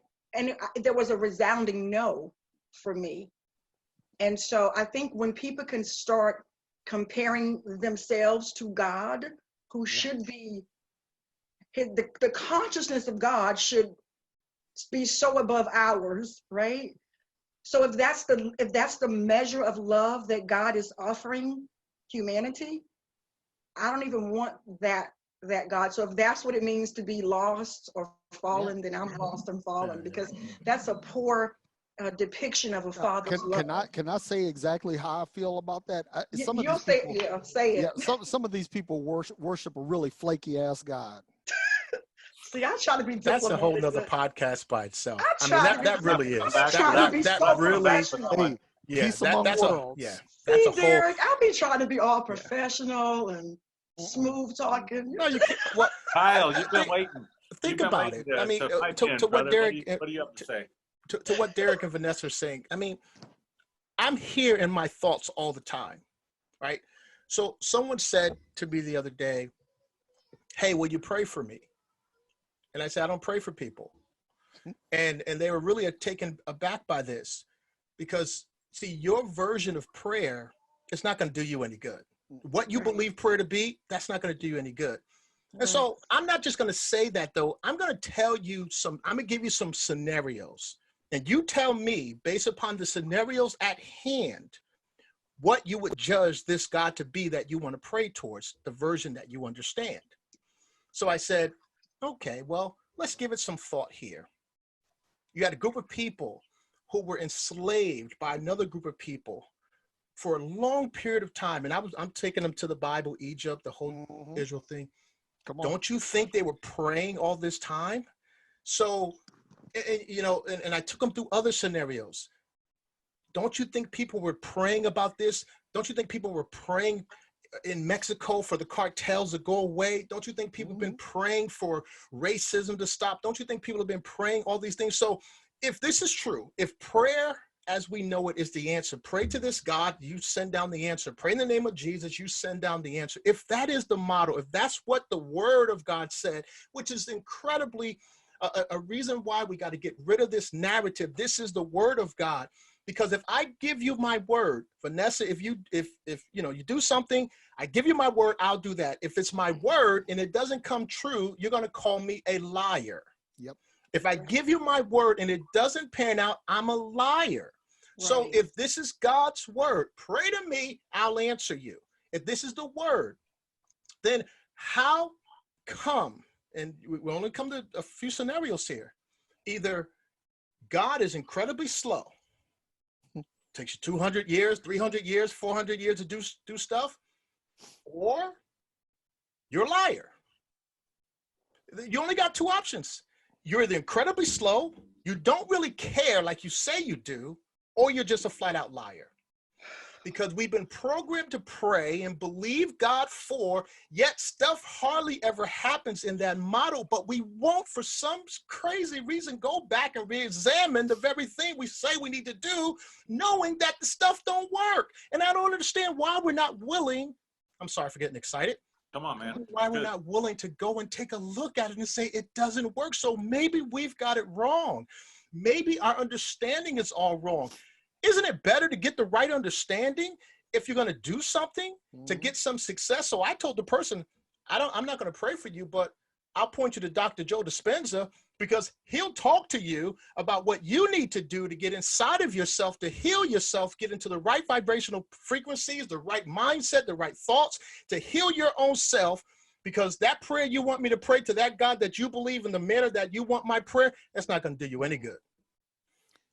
Speaker 4: there was a resounding no for me. And so I think when people can start comparing themselves to God, who should be, the consciousness of God should be so above ours, right? So if that's the measure of love that God is offering humanity, I don't even want that God. So if that's what it means to be lost or fallen, then I'm lost and fallen, because that's a poor depiction of a father's love.
Speaker 2: Can I say exactly how I feel about that? Some of
Speaker 4: You'll
Speaker 2: these
Speaker 4: say,
Speaker 2: people,
Speaker 4: say it.
Speaker 2: yeah, some of these people worship a really flaky ass God.
Speaker 4: See, I try to be
Speaker 3: That's a whole nother
Speaker 4: diplomatic.
Speaker 3: podcast by itself.
Speaker 4: I
Speaker 3: I mean,
Speaker 4: try to be
Speaker 3: that really is.
Speaker 4: I'm trying to be
Speaker 3: That
Speaker 4: so
Speaker 3: really,
Speaker 4: professional.
Speaker 2: Hey,
Speaker 3: yeah,
Speaker 2: peace among
Speaker 3: that's
Speaker 2: worlds.
Speaker 3: that's a
Speaker 4: See,
Speaker 3: whole.
Speaker 4: Derrick, I'll be trying to be all professional and smooth talking.
Speaker 3: No, you can't. Well,
Speaker 1: Kyle, you've been waiting.
Speaker 3: think
Speaker 1: You've been
Speaker 3: about it.
Speaker 1: waiting
Speaker 3: I mean,
Speaker 1: to pipe in,
Speaker 3: to what
Speaker 1: brother.
Speaker 3: Derrick,
Speaker 1: What do you have to say?
Speaker 3: to what Derrick and Vanessa are saying. I mean, I'm here in my thoughts all the time, right? So someone said to me the other day, "Hey, will you pray for me?" And I said, "I don't pray for people." And they were really taken aback by this, because see, your version of prayer is not going to do you any good. What you believe prayer to be, that's not going to do you any good. And so I'm not just going to say that, though. I'm going to tell you I'm going to give you some scenarios, and you tell me, based upon the scenarios at hand, what you would judge this God to be that you want to pray towards, the version that you understand. So I said, okay, well, let's give it some thought here. You had a group of people who were enslaved by another group of people for a long period of time. And I'm taking them to the Bible, Egypt, the whole Israel thing.
Speaker 2: Come on.
Speaker 3: Don't you think they were praying all this time? So, and I took them through other scenarios. Don't you think people were praying about this? Don't you think people were praying in Mexico for the cartels to go away? Don't you think people have been praying for racism to stop? Don't you think people have been praying all these things? So if this is true, if prayer as we know it is the answer, pray to this God, you send down the answer. Pray in the name of Jesus, you send down the answer. If that is the model, if that's what the word of God said, which is incredibly a reason why we got to get rid of this narrative. This is the word of God. Because if I give you my word, Vanessa, if you do something, I give you my word, I'll do that. If it's my word and it doesn't come true, you're going to call me a liar.
Speaker 2: Yep.
Speaker 3: If I give you my word and it doesn't pan out, I'm a liar. Right. So if this is God's word, pray to me, I'll answer you. If this is the word, then how come, and we only come to a few scenarios here, either God is incredibly slow, takes you 200 years, 300 years, 400 years to do stuff, or you're a liar. You only got two options. You're either incredibly slow, you don't really care like you say you do, or you're just a flat out liar. Because we've been programmed to pray and believe God for, yet stuff hardly ever happens in that model, but we won't, for some crazy reason, go back and re-examine the very thing we say we need to do, knowing that the stuff don't work. And I don't understand why we're not willing, I'm sorry for getting excited.
Speaker 1: Come on, man.
Speaker 3: Why we're not willing to go and take a look at it and say it doesn't work. So maybe we've got it wrong. Maybe our understanding is all wrong. Isn't it better to get the right understanding if you're going to do something to get some success? So I told the person, I'm not going to pray for you, but I'll point you to Dr. Joe Dispenza, because he'll talk to you about what you need to do to get inside of yourself, to heal yourself, get into the right vibrational frequencies, the right mindset, the right thoughts, to heal your own self. Because that prayer you want me to pray to that God that you believe in the manner that you want my prayer, that's not going to do you any good.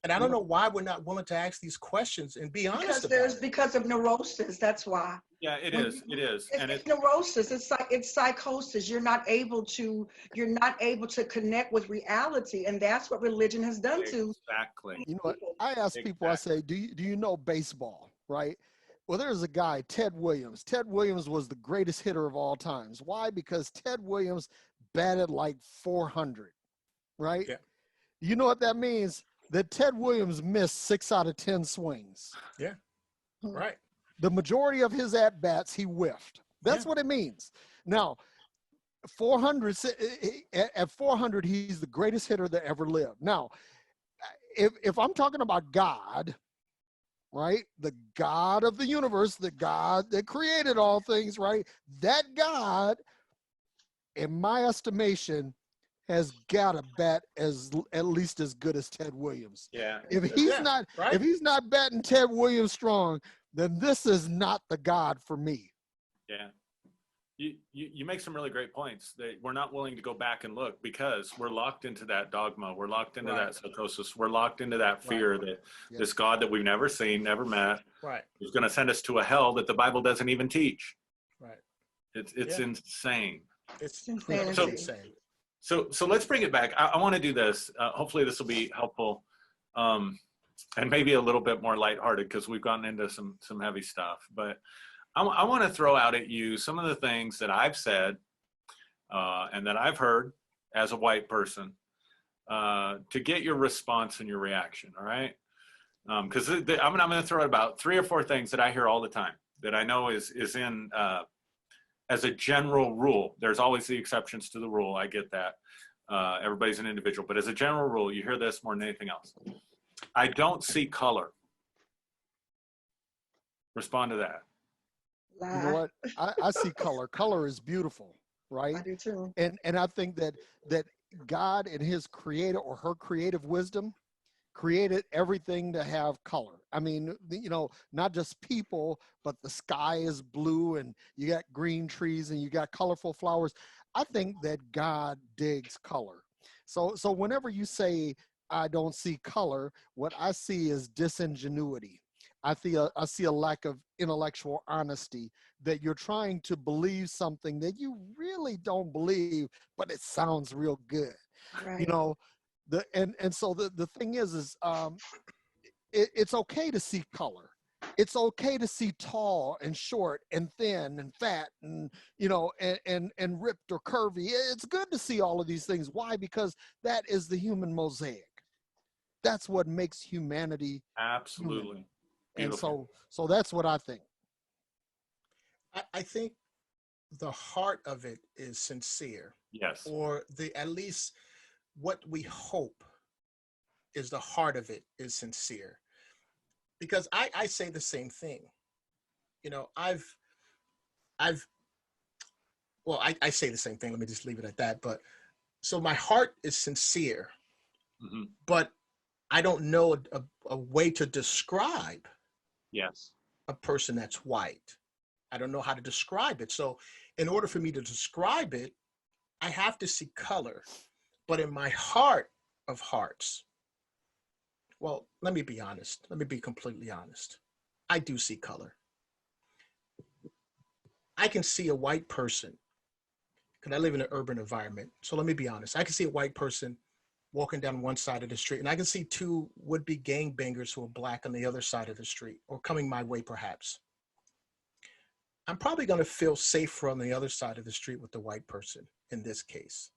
Speaker 3: And I don't know why we're not willing to ask these questions and be honest about it.
Speaker 4: Because of neurosis, that's why.
Speaker 1: Yeah, it is.
Speaker 4: It's neurosis. It's psychosis. You're not able to connect with reality, and that's what religion has done to.
Speaker 1: Exactly.
Speaker 2: You know what? I ask people, I say, do you know baseball, right? Well, there's a guy, Ted Williams. Ted Williams was the greatest hitter of all times. Why? Because Ted Williams batted like 400, right? Yeah. You know what that means? That Ted Williams missed 6 out of 10 swings.
Speaker 3: Yeah, right.
Speaker 2: The majority of his at-bats, he whiffed. That's what it means. Now, 400, at 400, he's the greatest hitter that ever lived. Now, if I'm talking about God, right, the God of the universe, the God that created all things, right, that God, in my estimation, has got a bat at least as good as Ted Williams.
Speaker 1: Yeah.
Speaker 2: If he's not batting Ted Williams strong, then this is not the God for me.
Speaker 1: Yeah. You make some really great points that we're not willing to go back and look because we're locked into that dogma. We're locked into that psychosis. We're locked into that fear that this God that we've never seen, never met, is going to send us to a hell that the Bible doesn't even teach. Right. It's insane.
Speaker 3: It's insane.
Speaker 1: So let's bring it back. I want to do this. Hopefully this will be helpful and maybe a little bit more lighthearted because we've gotten into some heavy stuff. But I want to throw out at you some of the things that I've said and that I've heard as a white person to get your response and your reaction, all right? Because I'm going to throw out about 3 or 4 things that I hear all the time that I know is in as a general rule. There's always the exceptions to the rule. I get that. Everybody's an individual. But as a general rule, you hear this more than anything else. I don't see color. Respond to that.
Speaker 2: You know what? I see color. Color is beautiful, right?
Speaker 4: I do too.
Speaker 2: And I think that God in his creative or her creative wisdom created everything to have color. I mean, you know, not just people, but the sky is blue and you got green trees and you got colorful flowers. I think that God digs color. So whenever you say, I don't see color, what I see is disingenuity. I see a lack of intellectual honesty, that you're trying to believe something that you really don't believe, but it sounds real good. Right. You know, so the thing is it's okay to see color. It's okay to see tall and short and thin and fat and, you know, and ripped or curvy. It's good to see all of these things. Why? Because that is the human mosaic. That's what makes humanity human.
Speaker 1: Absolutely.
Speaker 2: And
Speaker 1: Beautiful.
Speaker 2: so that's what I think.
Speaker 3: I think the heart of it is sincere,
Speaker 1: Yes.
Speaker 3: or at least what we hope is the heart of it is sincere. Because I say the same thing. You know, I say the same thing. Let me just leave it at that. But so my heart is sincere, but I don't know a way to describe
Speaker 1: Yes.
Speaker 3: a person that's white. I don't know how to describe it. So in order for me to describe it, I have to see color. But in my heart of hearts, well, let me be honest. Let me be completely honest. I do see color. I can see a white person because I live in an urban environment. So let me be honest. I can see a white person walking down one side of the street, and I can see two would-be gangbangers who are black on the other side of the street, or coming my way perhaps. I'm probably going to feel safer on the other side of the street with the white person in this case,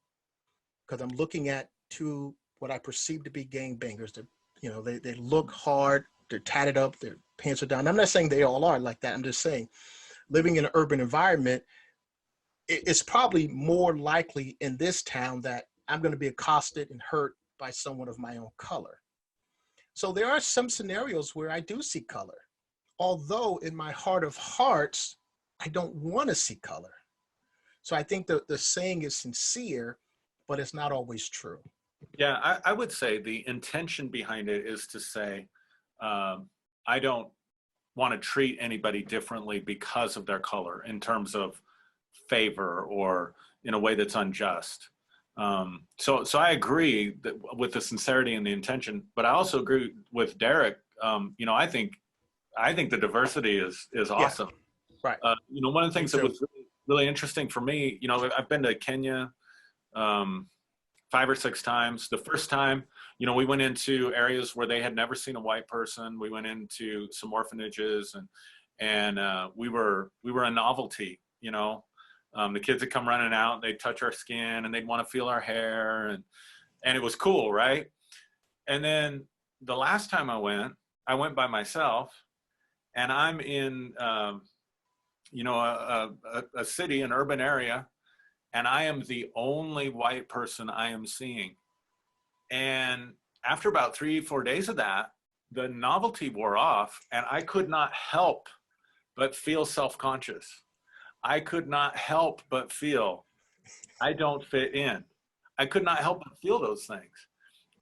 Speaker 3: because I'm looking at two what I perceive to be gangbangers. That, you know, they look hard, they're tatted up, their pants are down. I'm not saying they all are like that. I'm just saying, living in an urban environment, it's probably more likely in this town that I'm going to be accosted and hurt by someone of my own color. So there are some scenarios where I do see color, although in my heart of hearts, I don't want to see color. So I think the saying is sincere, but it's not always true.
Speaker 1: Yeah, I would say the intention behind it is to say, I don't want to treat anybody differently because of their color in terms of favor or in a way that's unjust. So I agree that with the sincerity and the intention, but I also agree with Derrick. You know, I think the diversity is awesome.
Speaker 3: Right.
Speaker 1: You know, one of the things that was really interesting for me, you know, I've been to Kenya 5 or 6 times. The first time, you know, we went into areas where they had never seen a white person. We went into some orphanages, and we were a novelty. You know, the kids would come running out, they'd touch our skin, and they'd want to feel our hair, and it was cool, right? And then the last time I went by myself, and I'm in you know, a city, an urban area, and I am the only white person I am seeing. And after about 3-4 days of that, the novelty wore off, and I could not help but feel self-conscious. I could not help but feel I don't fit in. I could not help but feel those things.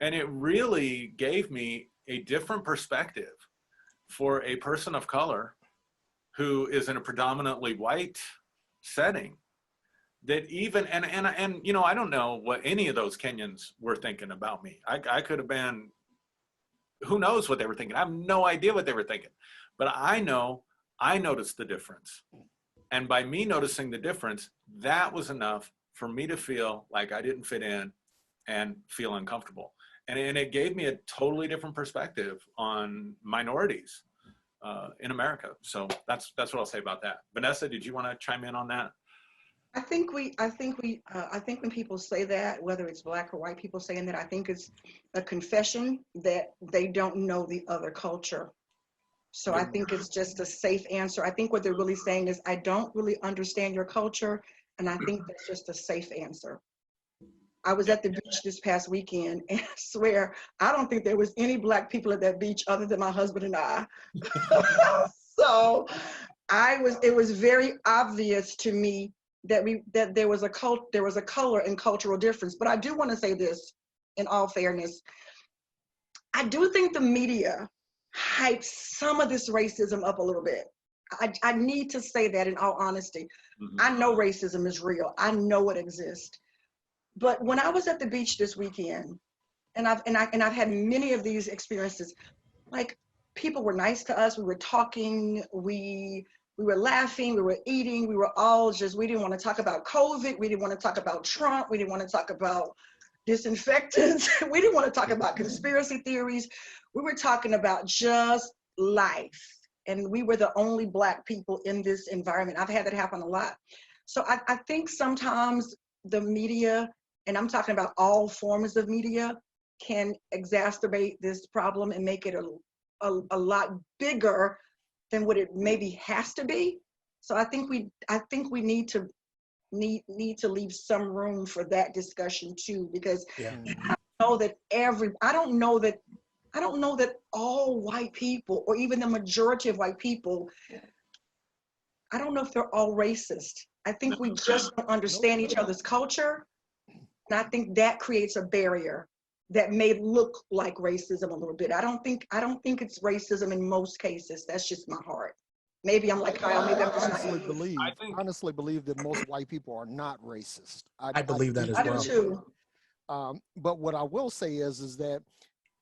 Speaker 1: And it really gave me a different perspective for a person of color who is in a predominantly white setting, that even, and you know, I don't know what any of those Kenyans were thinking about me. I could have been, who knows what they were thinking. I have no idea what they were thinking, but I know I noticed the difference. And by me noticing the difference, that was enough for me to feel like I didn't fit in and feel uncomfortable. And it gave me a totally different perspective on minorities in America. So that's what I'll say about that. Vanessa, did you want to chime in on that?
Speaker 4: I think when people say that, whether it's black or white people saying that, I think it's a confession that they don't know the other culture. So I think it's just a safe answer. I think what they're really saying is, I don't really understand your culture. And I think that's just a safe answer. I was at the beach this past weekend, and I swear, I don't think there was any black people at that beach other than my husband and I. So it was very obvious to me that there was a color and cultural difference. But I do want to say this, in all fairness, I do think the media hypes some of this racism up a little bit. I need to say that in all honesty. Mm-hmm. I know racism is real. I know it exists. But when I was at the beach this weekend, and I've had many of these experiences, like, people were nice to us. We were talking. We were laughing. We were eating. We were all just, we didn't want to talk about COVID. We didn't want to talk about Trump. We didn't want to talk about disinfectants. We didn't want to talk about conspiracy theories. We were talking about just life. and we were the only Black people in this environment. I've had that happen a lot. So I think sometimes the media, and I'm talking about all forms of media, can exacerbate this problem and make it a lot bigger than what it maybe has to be. So I think we need to leave some room for that discussion too, because
Speaker 3: Yeah.
Speaker 4: I don't know that all white people, or even the majority of white people, I don't know if they're all racist. I think we just don't understand each other's culture. And I think that creates a barrier that may look like racism a little bit. I don't think it's racism in most cases. That's just my heart. Maybe I'm like Kyle, maybe I'm just
Speaker 2: honestly believe that most white people are not racist.
Speaker 3: I believe that as
Speaker 4: I do
Speaker 3: well.
Speaker 4: too.
Speaker 2: But what I will say is that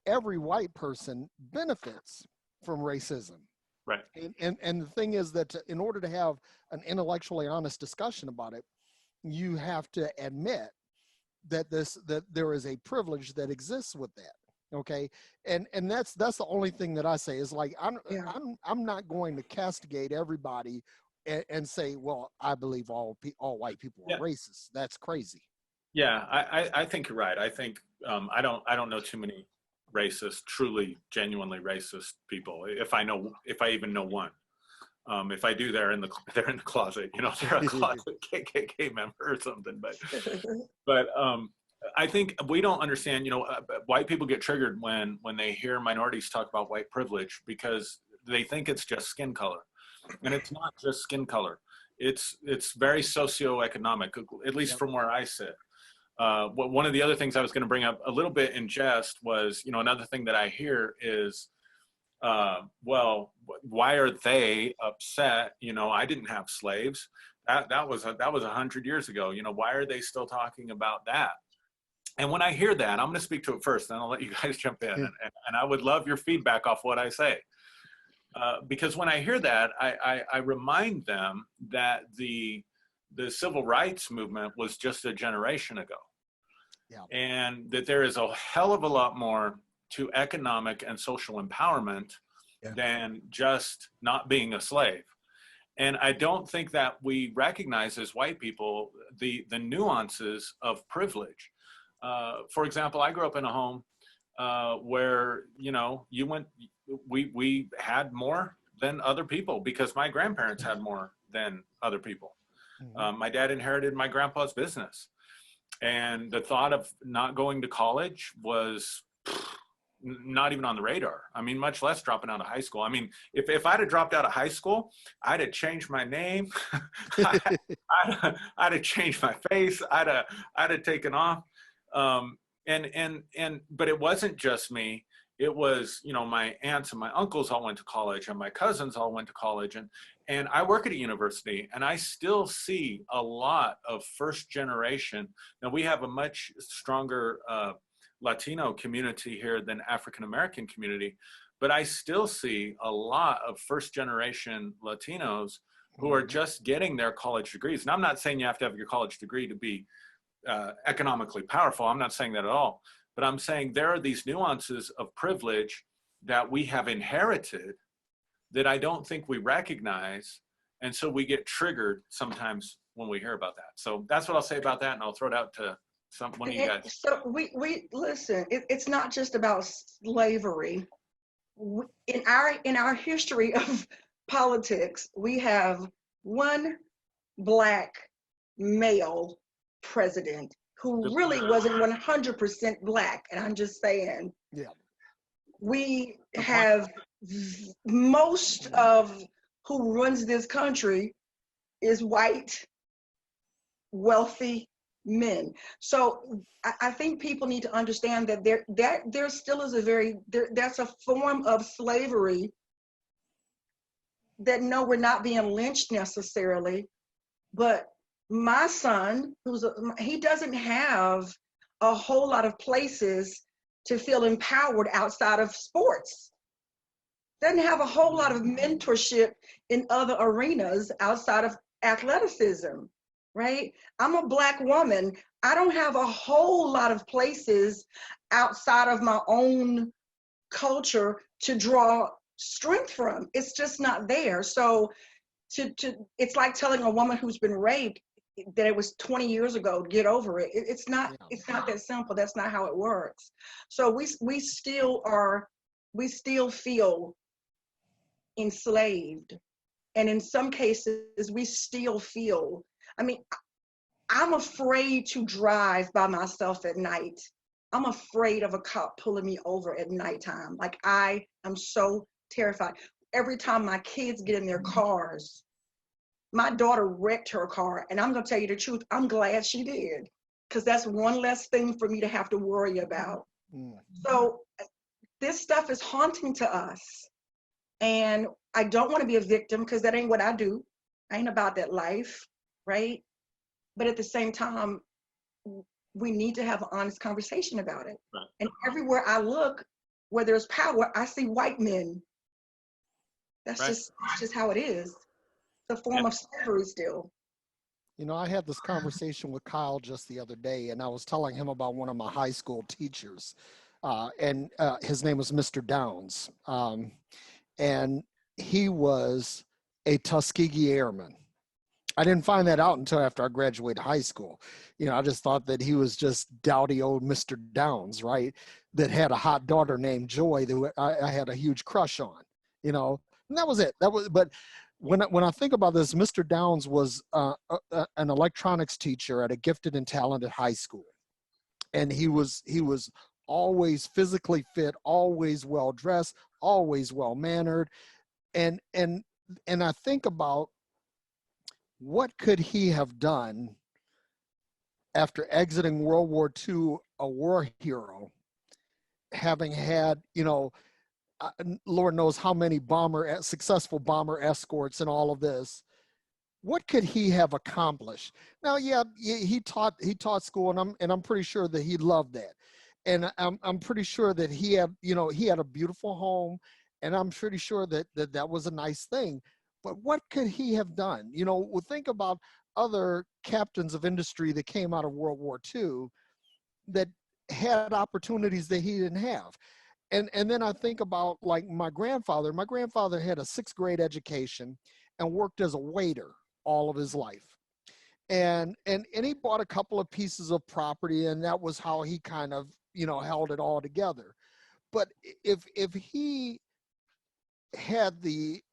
Speaker 2: every white person benefits from racism.
Speaker 1: Right.
Speaker 2: And the thing is that in order to have an intellectually honest discussion about it, you have to admit that there is a privilege that exists with that. Okay. And that's the only thing that I say is like, I'm not going to castigate everybody and say, well, I believe all white people are racist. That's crazy.
Speaker 1: Yeah, I think you're right. I think I don't know too many racist, truly, genuinely racist people. If I even know one. If I do, they're in the closet. You know, they're a closet KKK member or something. But I think we don't understand. You know, white people get triggered when they hear minorities talk about white privilege because they think it's just skin color, and it's not just skin color. It's very socioeconomic, at least from where I sit. One of the other things I was going to bring up a little bit in jest was, you know, another thing that I hear is, well, why are they upset? You know, I didn't have slaves. That was 100 years ago. You know, why are they still talking about that? And when I hear that, I'm going to speak to it first, then I'll let you guys jump in. And I would love your feedback off what I say. Because when I hear that, I remind them that the civil rights movement was just a generation ago. Yeah. And that there is a hell of a lot more to economic and social empowerment than just not being a slave. And I don't think that we recognize as white people the nuances of privilege. For example, I grew up in a home where, you know, we had more than other people because my grandparents had more than other people. My dad inherited my grandpa's business. And the thought of not going to college was not even on the radar. I mean, much less dropping out of high school. I mean, if I'd have dropped out of high school, I'd have changed my name. I'd have changed my face. I'd have taken off. But it wasn't just me. It was, you know, my aunts and my uncles all went to college and my cousins all went to college. And I work at a university and I still see a lot of first generation. Now we have a much stronger Latino community here than African-American community, but I still see a lot of first generation Latinos who are just getting their college degrees. And I'm not saying you have to have your college degree to be economically powerful. I'm not saying that at all. But I'm saying there are these nuances of privilege that we have inherited that I don't think we recognize. And so we get triggered sometimes when we hear about that. So that's what I'll say about that. And I'll throw it out to one of you guys.
Speaker 4: So we listen, it's not just about slavery. In our history of politics, we have one Black male president who really wasn't 100% Black. And I'm just saying, we have most of who runs this country is white, wealthy men. So I think people need to understand that there still is that's a form of slavery that no, we're not being lynched necessarily, but my son, he doesn't have a whole lot of places to feel empowered outside of sports. Doesn't have a whole lot of mentorship in other arenas outside of athleticism, right? I'm a Black woman. I don't have a whole lot of places outside of my own culture to draw strength from. It's just not there. So it's like telling a woman who's been raped that it was 20 years ago, get over it. It's not,
Speaker 2: Yeah.
Speaker 4: it's not that simple. That's not how it works. So we still feel enslaved. And in some cases, we still feel, I mean, I'm afraid to drive by myself at night. I'm afraid of a cop pulling me over at nighttime. Like, I am so terrified. Every time my kids get in their cars, my daughter wrecked her car, and I'm gonna tell you the truth, I'm glad she did, because that's one less thing for me to have to worry about. So this stuff is haunting to us. And I don't want to be a victim, because that ain't what I do. I ain't about that life, right? But at the same time, we need to have an honest conversation about it.
Speaker 1: Right.
Speaker 4: And everywhere I look, where there's power, I see white men. That's
Speaker 1: Right.
Speaker 4: just how it is. The form of slavery still.
Speaker 2: You know, I had this conversation with Kyle just the other day, and I was telling him about one of my high school teachers, and his name was Mr. Downs, and he was a Tuskegee Airman. I didn't find that out until after I graduated high school. You know, I just thought that he was just dowdy old Mr. Downs, right? That had a hot daughter named Joy that I had a huge crush on, you know, and that was it. But when I think about this, Mr. Downs was an electronics teacher at a gifted and talented high school. And he was always physically fit, always well dressed, always well mannered. And I think about, what could he have done after exiting World War II, a war hero, having had, you know, Lord knows how many successful bomber escorts and all of this. What could he have accomplished? Now, yeah, he taught school, and I'm pretty sure that he loved that. And I'm pretty sure that he had a beautiful home, and I'm pretty sure that was a nice thing. But what could he have done? You know, we'll think about other captains of industry that came out of World War II that had opportunities that he didn't have. And then I think about, like, my grandfather. My grandfather had a 6th grade education and worked as a waiter all of his life. And he bought a couple of pieces of property, and that was how he kind of, you know, held it all together. But if he had the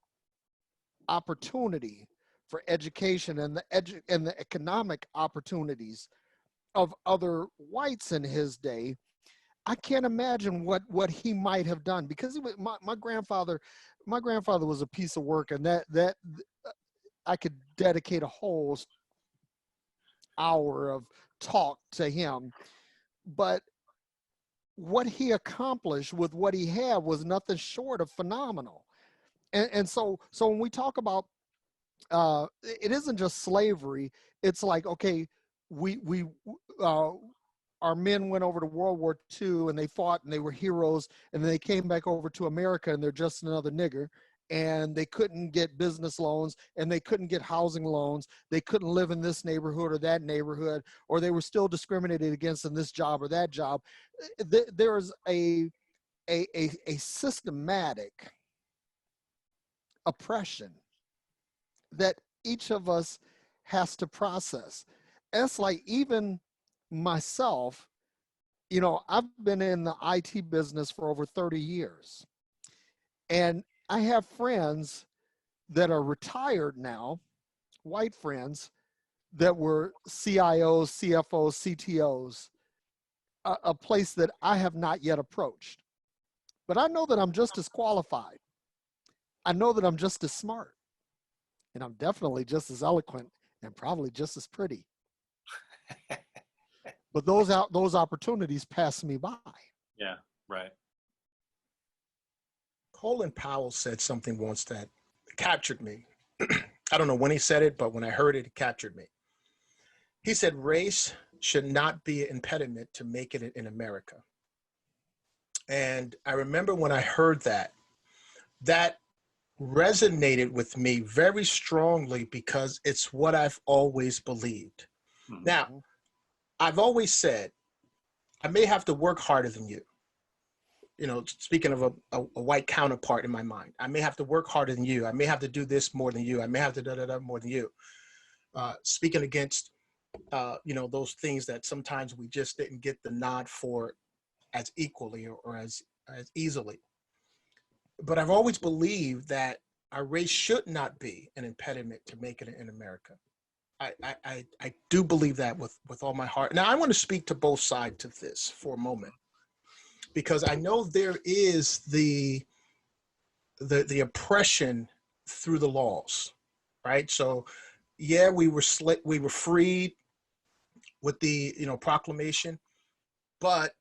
Speaker 2: opportunity for education and the economic opportunities of other whites in his day, I can't imagine what he might have done, because my grandfather was a piece of work, and that I could dedicate a whole hour of talk to him. But what he accomplished with what he had was nothing short of phenomenal. And so when we talk about, it isn't just slavery. It's like, okay, our men went over to World War II, and they fought, and they were heroes, and then they came back over to America, and they're just another nigger, and they couldn't get business loans, and they couldn't get housing loans. They couldn't live in this neighborhood or that neighborhood, or they were still discriminated against in this job or that job. There's a systematic oppression that each of us has to process. It's like, even myself, you know, I've been in the IT business for over 30 years. And I have friends that are retired now, white friends, that were CIOs, CFOs, CTOs, a place that I have not yet approached. But I know that I'm just as qualified. I know that I'm just as smart. And I'm definitely just as eloquent, and probably just as pretty. But those opportunities pass me by.
Speaker 1: Yeah, right.
Speaker 3: Colin Powell said something once that captured me. I don't know when he said it, but when I heard it, it captured me. He said, race should not be an impediment to making it in America. And I remember when I heard that resonated with me very strongly, because it's what I've always believed.
Speaker 1: Mhm.
Speaker 3: Now, I've always said, I may have to work harder than you, speaking of a white counterpart in my mind, I may have to work harder than you. I may have to do this more than you. I may have to da-da-da more than you. Speaking against, those things that sometimes we just didn't get the nod for as equally or as easily. But I've always believed that our race should not be an impediment to making it in America. I do believe that with all my heart. Now, I want to speak to both sides of this for a moment, because I know there is the oppression through the laws, right? So, yeah, we were freed with the proclamation, but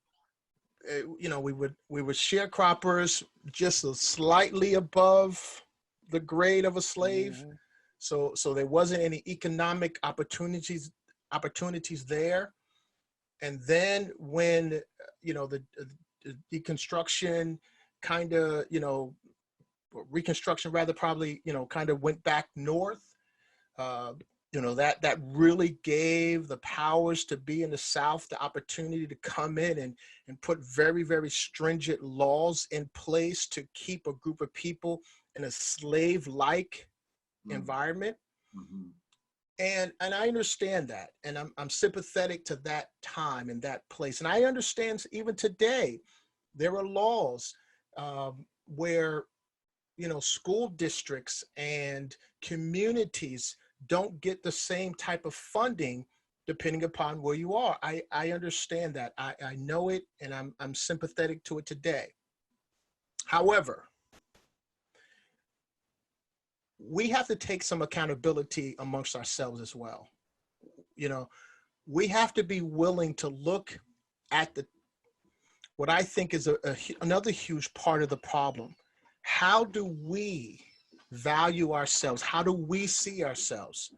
Speaker 3: we were sharecroppers, just slightly above the grade of a slave. Mm-hmm. So there wasn't any economic opportunities there. And then when the deconstruction kind of reconstruction rather probably kind of went back north, that really gave the powers to be in the South the opportunity to come in and put very, very stringent laws in place to keep a group of people in a slave-like environment. Mm-hmm. And I understand that, and I'm sympathetic to that time and that place. And I understand even today there are laws where school districts and communities don't get the same type of funding depending upon where you are. I understand that. I know it, and I'm sympathetic to it today. However, we have to take some accountability amongst ourselves as well. We have to be willing to look at what I think is another huge part of the problem. How do we value ourselves? How do we see ourselves?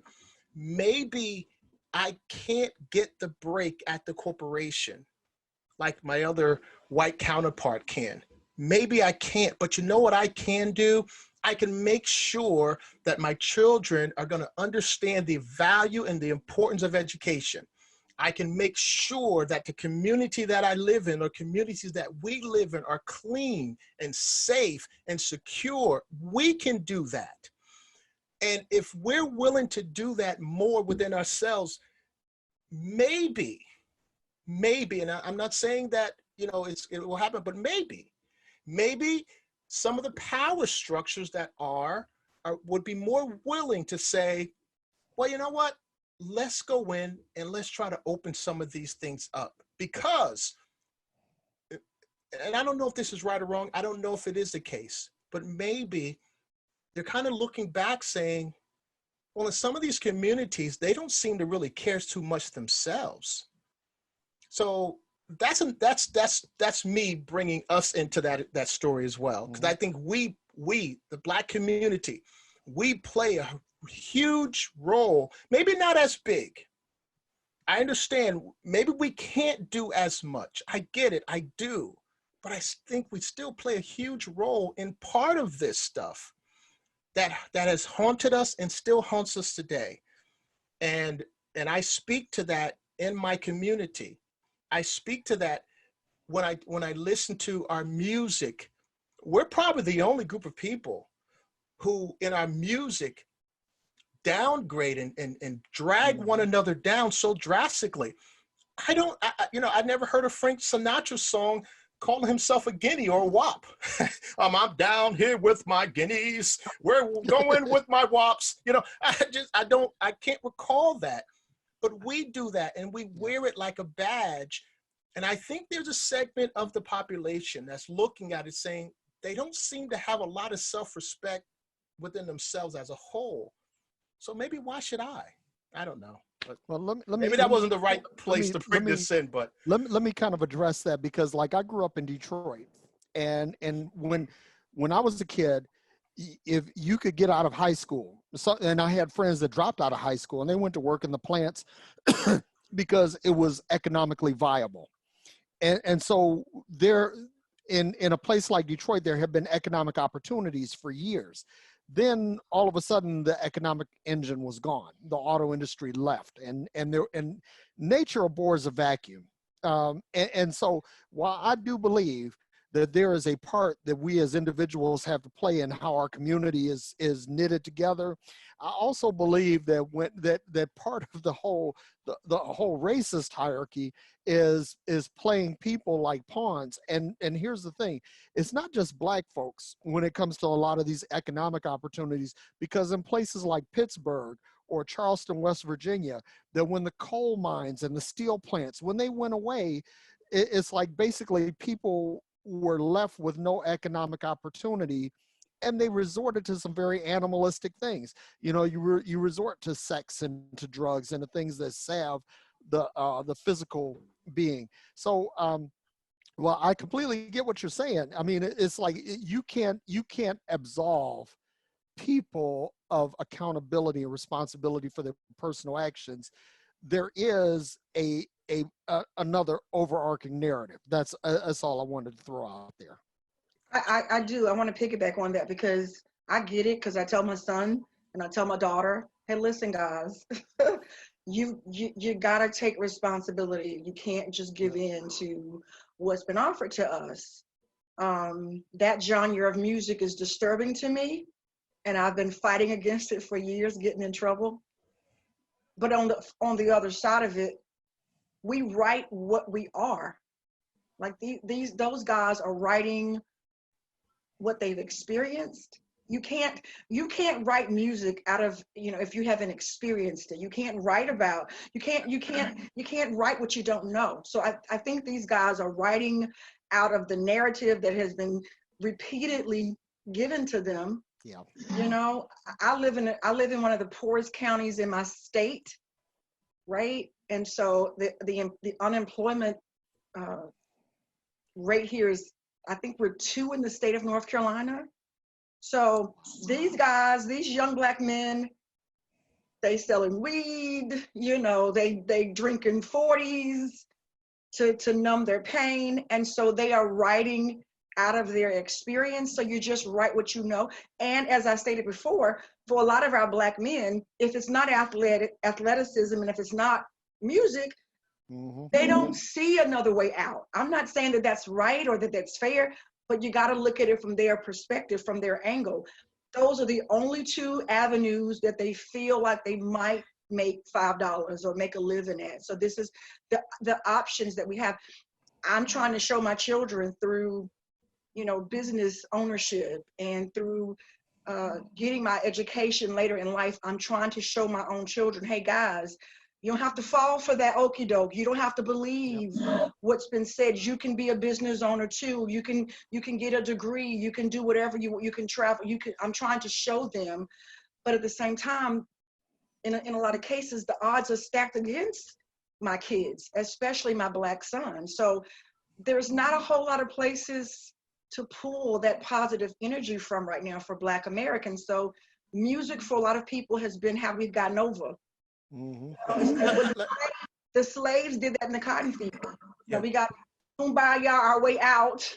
Speaker 3: Maybe I can't get the break at the corporation like my other white counterpart can. Maybe I can't, but you know what I can do? I can make sure that my children are going to understand the value and the importance of education. I can make sure that the community that I live in, or communities that we live in, are clean and safe and secure. We can do that. And if we're willing to do that more within ourselves, maybe, and I'm not saying that, it will happen, but maybe some of the power structures that would be more willing to say, well, you know what? Let's go in and let's try to open some of these things up. Because, and I don't know if this is right or wrong, I don't know if it is the case, but maybe they're kind of looking back saying, well, in some of these communities, they don't seem to really care too much themselves. So that's me bringing us into that story as well. Because I think we, the Black community, we play a huge role, maybe not as big. I understand, maybe we can't do as much. I get it, I do. But I think we still play a huge role in part of this stuff that has haunted us and still haunts us today. And I speak to that in my community. I speak to that when I listen to our music. We're probably the only group of people who in our music downgrade and drag one another down so drastically. I never heard a Frank Sinatra song calling himself a guinea or a wop. I'm down here with my guineas. We're going with my wops. I can't recall that. But we do that, and we wear it like a badge. And I think there's a segment of the population that's looking at it saying they don't seem to have a lot of self-respect within themselves as a whole. So maybe why should I? I don't know. But well, maybe that wasn't the right place to bring this in. But
Speaker 2: let me kind of address that, because like I grew up in Detroit, and when I was a kid, if you could get out of high school, and I had friends that dropped out of high school and they went to work in the plants because it was economically viable. And so there, in a place like Detroit, there have been economic opportunities for years. Then all of a sudden the economic engine was gone. The auto industry left, and nature abhors a vacuum. And so while I do believe that there is a part that we as individuals have to play in how our community is knitted together. I also believe that that part of the whole racist hierarchy is playing people like pawns. And here's the thing, it's not just Black folks when it comes to a lot of these economic opportunities, because in places like Pittsburgh or Charleston, West Virginia, that when the coal mines and the steel plants, when they went away, it's like basically people were left with no economic opportunity, and they resorted to some very animalistic things. You know, you resort to sex and to drugs and the things that salve the physical being. So well, I completely get what you're saying. I mean, it's like you can't absolve people of accountability and responsibility for their personal actions. There is another overarching narrative. That's all I wanted to throw out there.
Speaker 4: I do. I want to piggyback on that because I get it, because I tell my son and I tell my daughter, hey, listen, guys, you gotta take responsibility. You can't just give in to what's been offered to us. That genre of music is disturbing to me, and I've been fighting against it for years, getting in trouble. But on the other side of it, we write what we are. Like those guys are writing what they've experienced. You can't write music out of, if you haven't experienced it. You can't write what you don't know. So I think these guys are writing out of the narrative that has been repeatedly given to them.
Speaker 2: Yeah.
Speaker 4: I live in one of the poorest counties in my state, right? And so the unemployment rate here is, I think we're 2 in the state of North Carolina. So these guys, these young Black men, they selling weed, they drinking 40s to numb their pain. And so they are writing out of their experience. So you just write what you know. And as I stated before, for a lot of our Black men, if it's not athleticism and if it's not music, they don't see another way out. I'm not saying that that's right or that that's fair, but you got to look at it from their perspective, from their angle. Those are the only 2 avenues that they feel like they might make $5 or make a living at. So this is the options that we have. I'm trying to show my children through, business ownership and through getting my education later in life. I'm trying to show my own children, hey guys, you don't have to fall for that okie doke. You don't have to believe what's been said. You can be a business owner too. You can get a degree. You can do whatever you can travel. I'm trying to show them, but at the same time, in a lot of cases, the odds are stacked against my kids, especially my Black son. So there's not a whole lot of places to pull that positive energy from right now for Black Americans. So music for a lot of people has been how we've gotten over. The slaves did that in the cotton field. We got kumbaya our way out.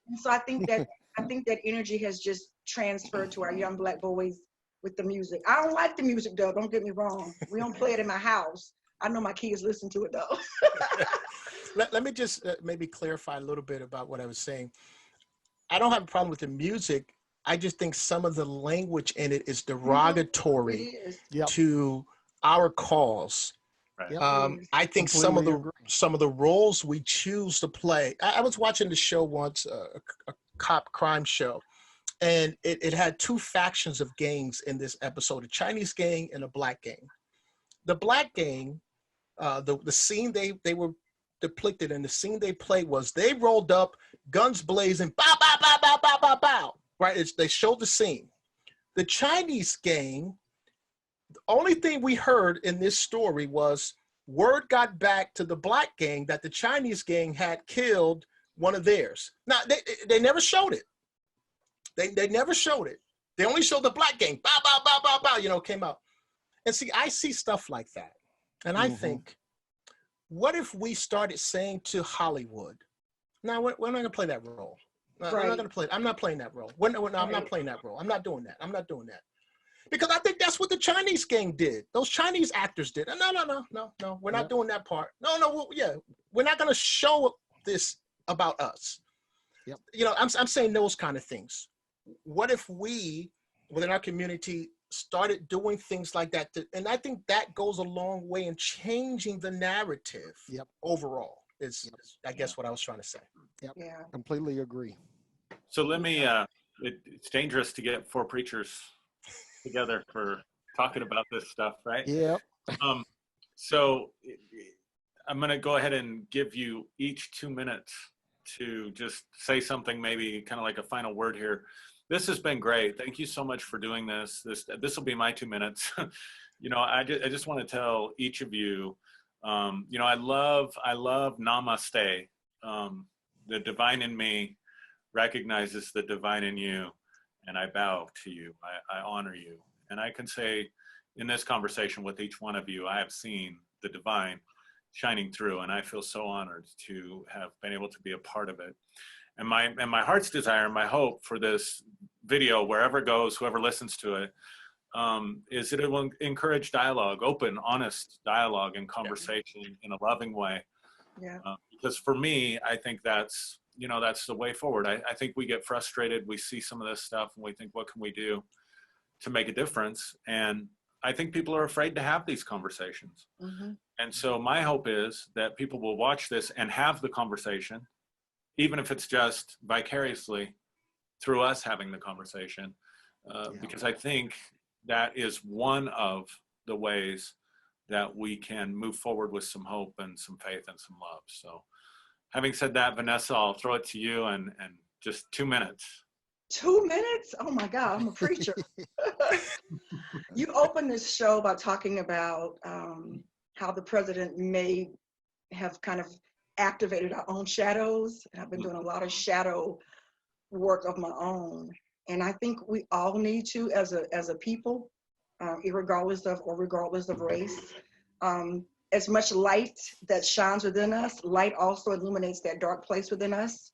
Speaker 4: And so I think that energy has just transferred to our young Black boys with the music. I don't like the music though, don't get me wrong. We don't play it in my house. I know my kids listen to it though.
Speaker 3: Let me just maybe clarify a little bit about what I was saying. I don't have a problem with the music. I just think some of the language in it is derogatory to our cause.
Speaker 1: Right.
Speaker 3: I think some of the roles we choose to play. I was watching the show once, a cop crime show, and it had 2 factions of gangs in this episode: a Chinese gang and a Black gang. The Black gang, the scene they were depicted in, the scene they played was they rolled up, guns blazing, bow, bow, bow, bow, bow, bow, bow. Right? They showed the scene. The Chinese gang, the only thing we heard in this story was word got back to the Black gang that the Chinese gang had killed one of theirs. Now, they never showed it. They never showed it. They only showed the Black gang, bow, bow, bow, bow, bow, came out. And see, I see stuff like that. And I think, what if we started saying to Hollywood, no, we're not going to play that role. No,
Speaker 4: Right.
Speaker 3: I'm not going to play it. I'm not playing that role. I'm not playing that role. I'm not doing that. I'm not doing that. Because I think that's what the Chinese gang did. Those Chinese actors did. No. We're not doing that part. No. We're not going to show this about us. You know, I'm saying those kind of things. What if we, within our community, started doing things like that? And I think that goes a long way in changing the narrative overall, is I guess what I was trying to say.
Speaker 2: Yep.
Speaker 4: Yeah.
Speaker 2: Completely agree.
Speaker 1: So let me, it's dangerous to get four preachers together for talking about this stuff, right?
Speaker 2: Yep.
Speaker 1: So I'm going to go ahead and give you each 2 minutes to just say something, maybe kind of like a final word here. This has been great. Thank you so much for doing this. This will be my 2 minutes. You know, I just want to tell each of you, you know, I love namaste. The divine in me recognizes the divine in you, and I bow to you. I honor you. And I can say in this conversation with each one of you, I have seen the divine shining through, and I feel so honored to have been able to be a part of it. And my heart's desire and my hope for this video, wherever it goes, whoever listens to it, is that it will encourage dialogue, open, honest dialogue and conversation in a loving way.
Speaker 4: Yeah.
Speaker 1: Because for me, I think that's, you know, that's the way forward. I think we get frustrated. We see some of this stuff and we think, what can we do to make a difference? And I think people are afraid to have these conversations.
Speaker 4: Mm-hmm.
Speaker 1: And so my hope is that people will watch this and have the conversation, even if it's just vicariously through us having the conversation, because I think that is one of the ways that we can move forward with some hope and some faith and some love. So having said that, Vanessa, I'll throw it to you and just 2 minutes.
Speaker 4: 2 minutes? Oh my God, I'm a preacher. You opened this show by talking about how the president may have kind of activated our own shadows. And I've been doing a lot of shadow work of my own. And I think we all need to, as a people, regardless of race. As much light that shines within us, light also illuminates that dark place within us.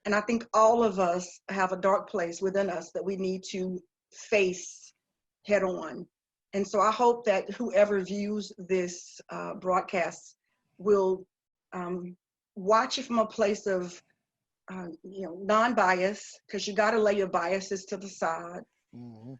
Speaker 4: And I think all of us have a dark place within us that we need to face head on. And so I hope that whoever views this broadcast will watch it from a place of non-bias, because you got to lay your biases to the side. Mm-hmm.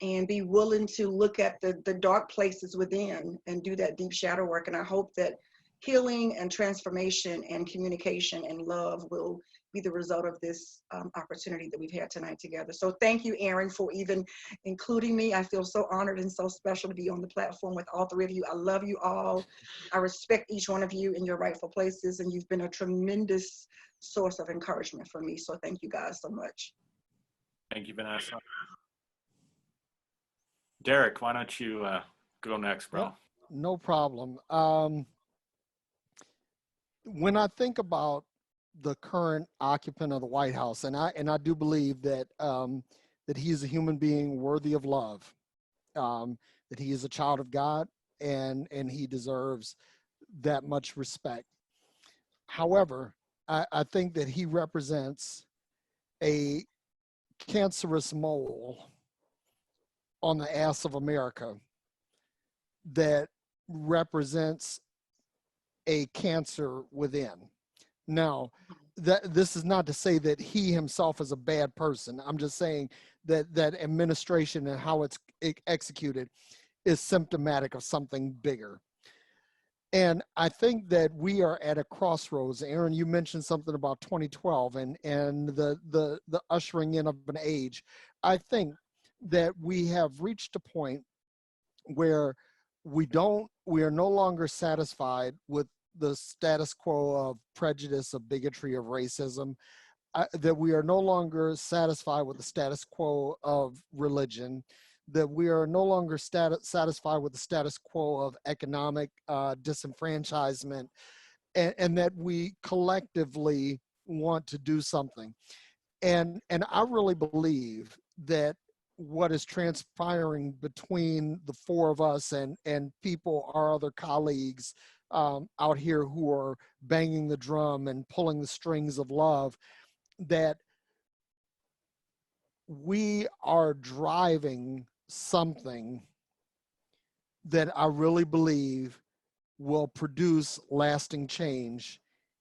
Speaker 4: And be willing to look at the dark places within and do that deep shadow work. And I hope that healing and transformation and communication and love will be the result of this opportunity that we've had tonight together. So thank you, Aaron, for even including me. I feel so honored and so special to be on the platform with all three of you. I love you all. I respect each one of you in your rightful places, and you've been a tremendous source of encouragement for me. So thank you guys so much.
Speaker 1: Thank you, Vanessa. Derrick, why don't you go next, bro?
Speaker 2: No problem. When I think about the current occupant of the White House, and I do believe that that he is a human being worthy of love, that he is a child of God, and he deserves that much respect. However, I think that he represents a cancerous mole on the ass of America that represents a cancer within. Now, this is not to say that he himself is a bad person. I'm just saying that administration and how it's executed is symptomatic of something bigger. And I think that we are at a crossroads. Aaron, you mentioned something about 2012 and the ushering in of an age. I think that we have reached a point where we are no longer satisfied with the status quo of prejudice, of bigotry, of racism, that we are no longer satisfied with the status quo of religion, that we are no longer satisfied with the status quo of economic disenfranchisement, and that we collectively want to do something. And I really believe that what is transpiring between the four of us and people, our other colleagues out here who are banging the drum and pulling the strings of love, that we are driving something that I really believe will produce lasting change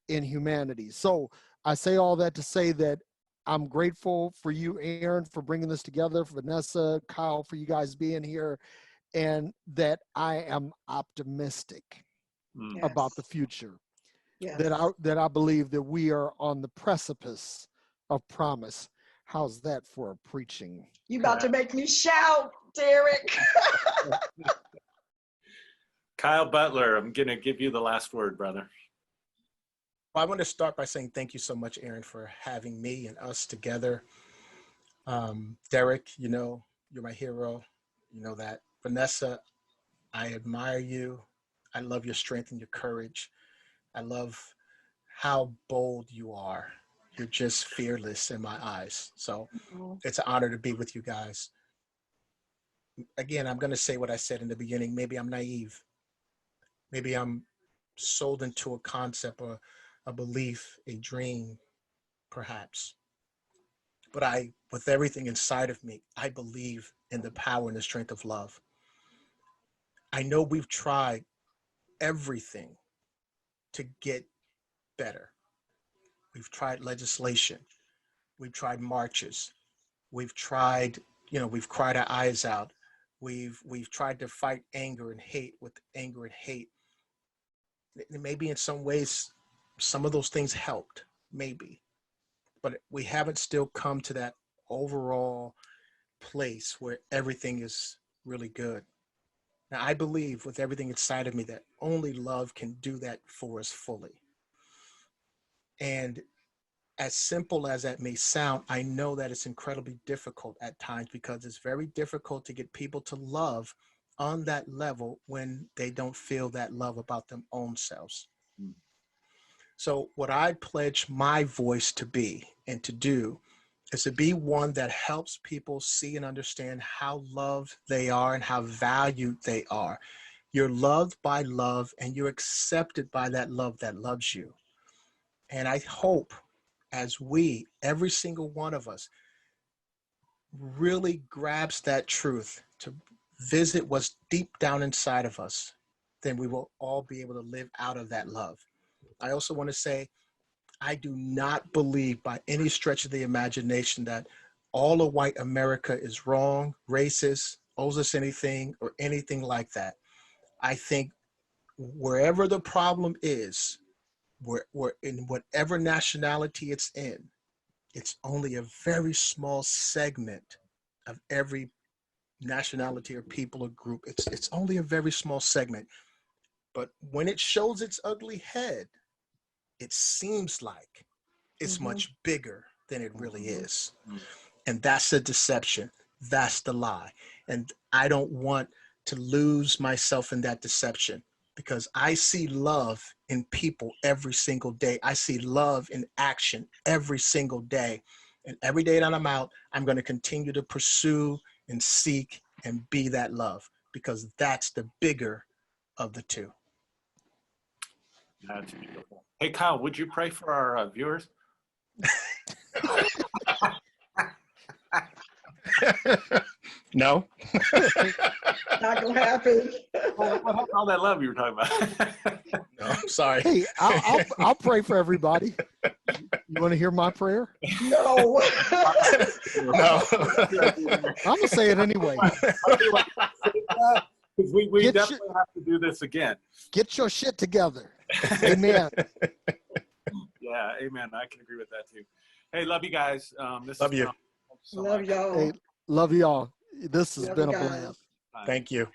Speaker 2: in humanity. So I say all that to say that I'm grateful for you, Aaron, for bringing this together, for Vanessa, Kyle, for you guys being here, and that I am optimistic
Speaker 1: Mm.
Speaker 2: about the future.
Speaker 4: Yes.
Speaker 2: That I believe that we are on the precipice of promise. How's that for a preaching?
Speaker 4: You about to make me shout, Derrick.
Speaker 1: Kyle Butler, I'm going to give you the last word, brother.
Speaker 3: Well, I want to start by saying thank you so much, Aaron, for having me and us together. Derrick, you know, you're my hero. You know that. Vanessa, I admire you. I love your strength and your courage. I love how bold you are. You're just fearless in my eyes. So it's an honor to be with you guys. Again, I'm going to say what I said in the beginning. Maybe I'm naive. Maybe I'm sold into a concept or a belief, a dream, perhaps. But with everything inside of me, I believe in the power and the strength of love. I know we've tried everything to get better. We've tried legislation. We've tried marches. We've tried, we've cried our eyes out. We've tried to fight anger and hate with anger and hate. Maybe in some ways, some of those things helped, maybe. But we haven't still come to that overall place where everything is really good. Now, I believe with everything inside of me that only love can do that for us fully. And as simple as that may sound, I know that it's incredibly difficult at times because it's very difficult to get people to love on that level when they don't feel that love about their own selves. So what I pledge my voice to be and to do is to be one that helps people see and understand how loved they are and how valued they are. You're loved by love and you're accepted by that love that loves you. And I hope as every single one of us, really grabs that truth to visit what's deep down inside of us, then we will all be able to live out of that love. I also want to say, I do not believe by any stretch of the imagination that all of white America is wrong, racist, owes us anything, or anything like that. I think wherever the problem is, we're in whatever nationality it's in, it's only a very small segment of every nationality or people or group. It's only a very small segment. But when it shows its ugly head, it seems like it's much bigger than it really is. And that's the deception. That's the lie. And I don't want to lose myself in that deception because I see love in people every single day. I see love in action every single day. And every day that I'm out, I'm going to continue to pursue and seek and be that love because that's the bigger of the two.
Speaker 1: That's beautiful. Hey, Kyle, would you pray for our viewers?
Speaker 3: No.
Speaker 4: Not gonna happen.
Speaker 1: All that love you were talking about.
Speaker 3: No, I'm sorry.
Speaker 2: Hey, I'll pray for everybody. You want to hear my prayer?
Speaker 4: No.
Speaker 3: No.
Speaker 2: I'm gonna say it anyway.
Speaker 1: Because we definitely have to do this again.
Speaker 2: Get your shit together. Amen.
Speaker 1: Yeah, amen. I can agree with that too. Hey, love you guys.
Speaker 3: Love you.
Speaker 4: Love y'all.
Speaker 2: Hey, love y'all. This has
Speaker 4: Love
Speaker 2: been a
Speaker 4: you guys.
Speaker 2: blast.
Speaker 3: Thank you.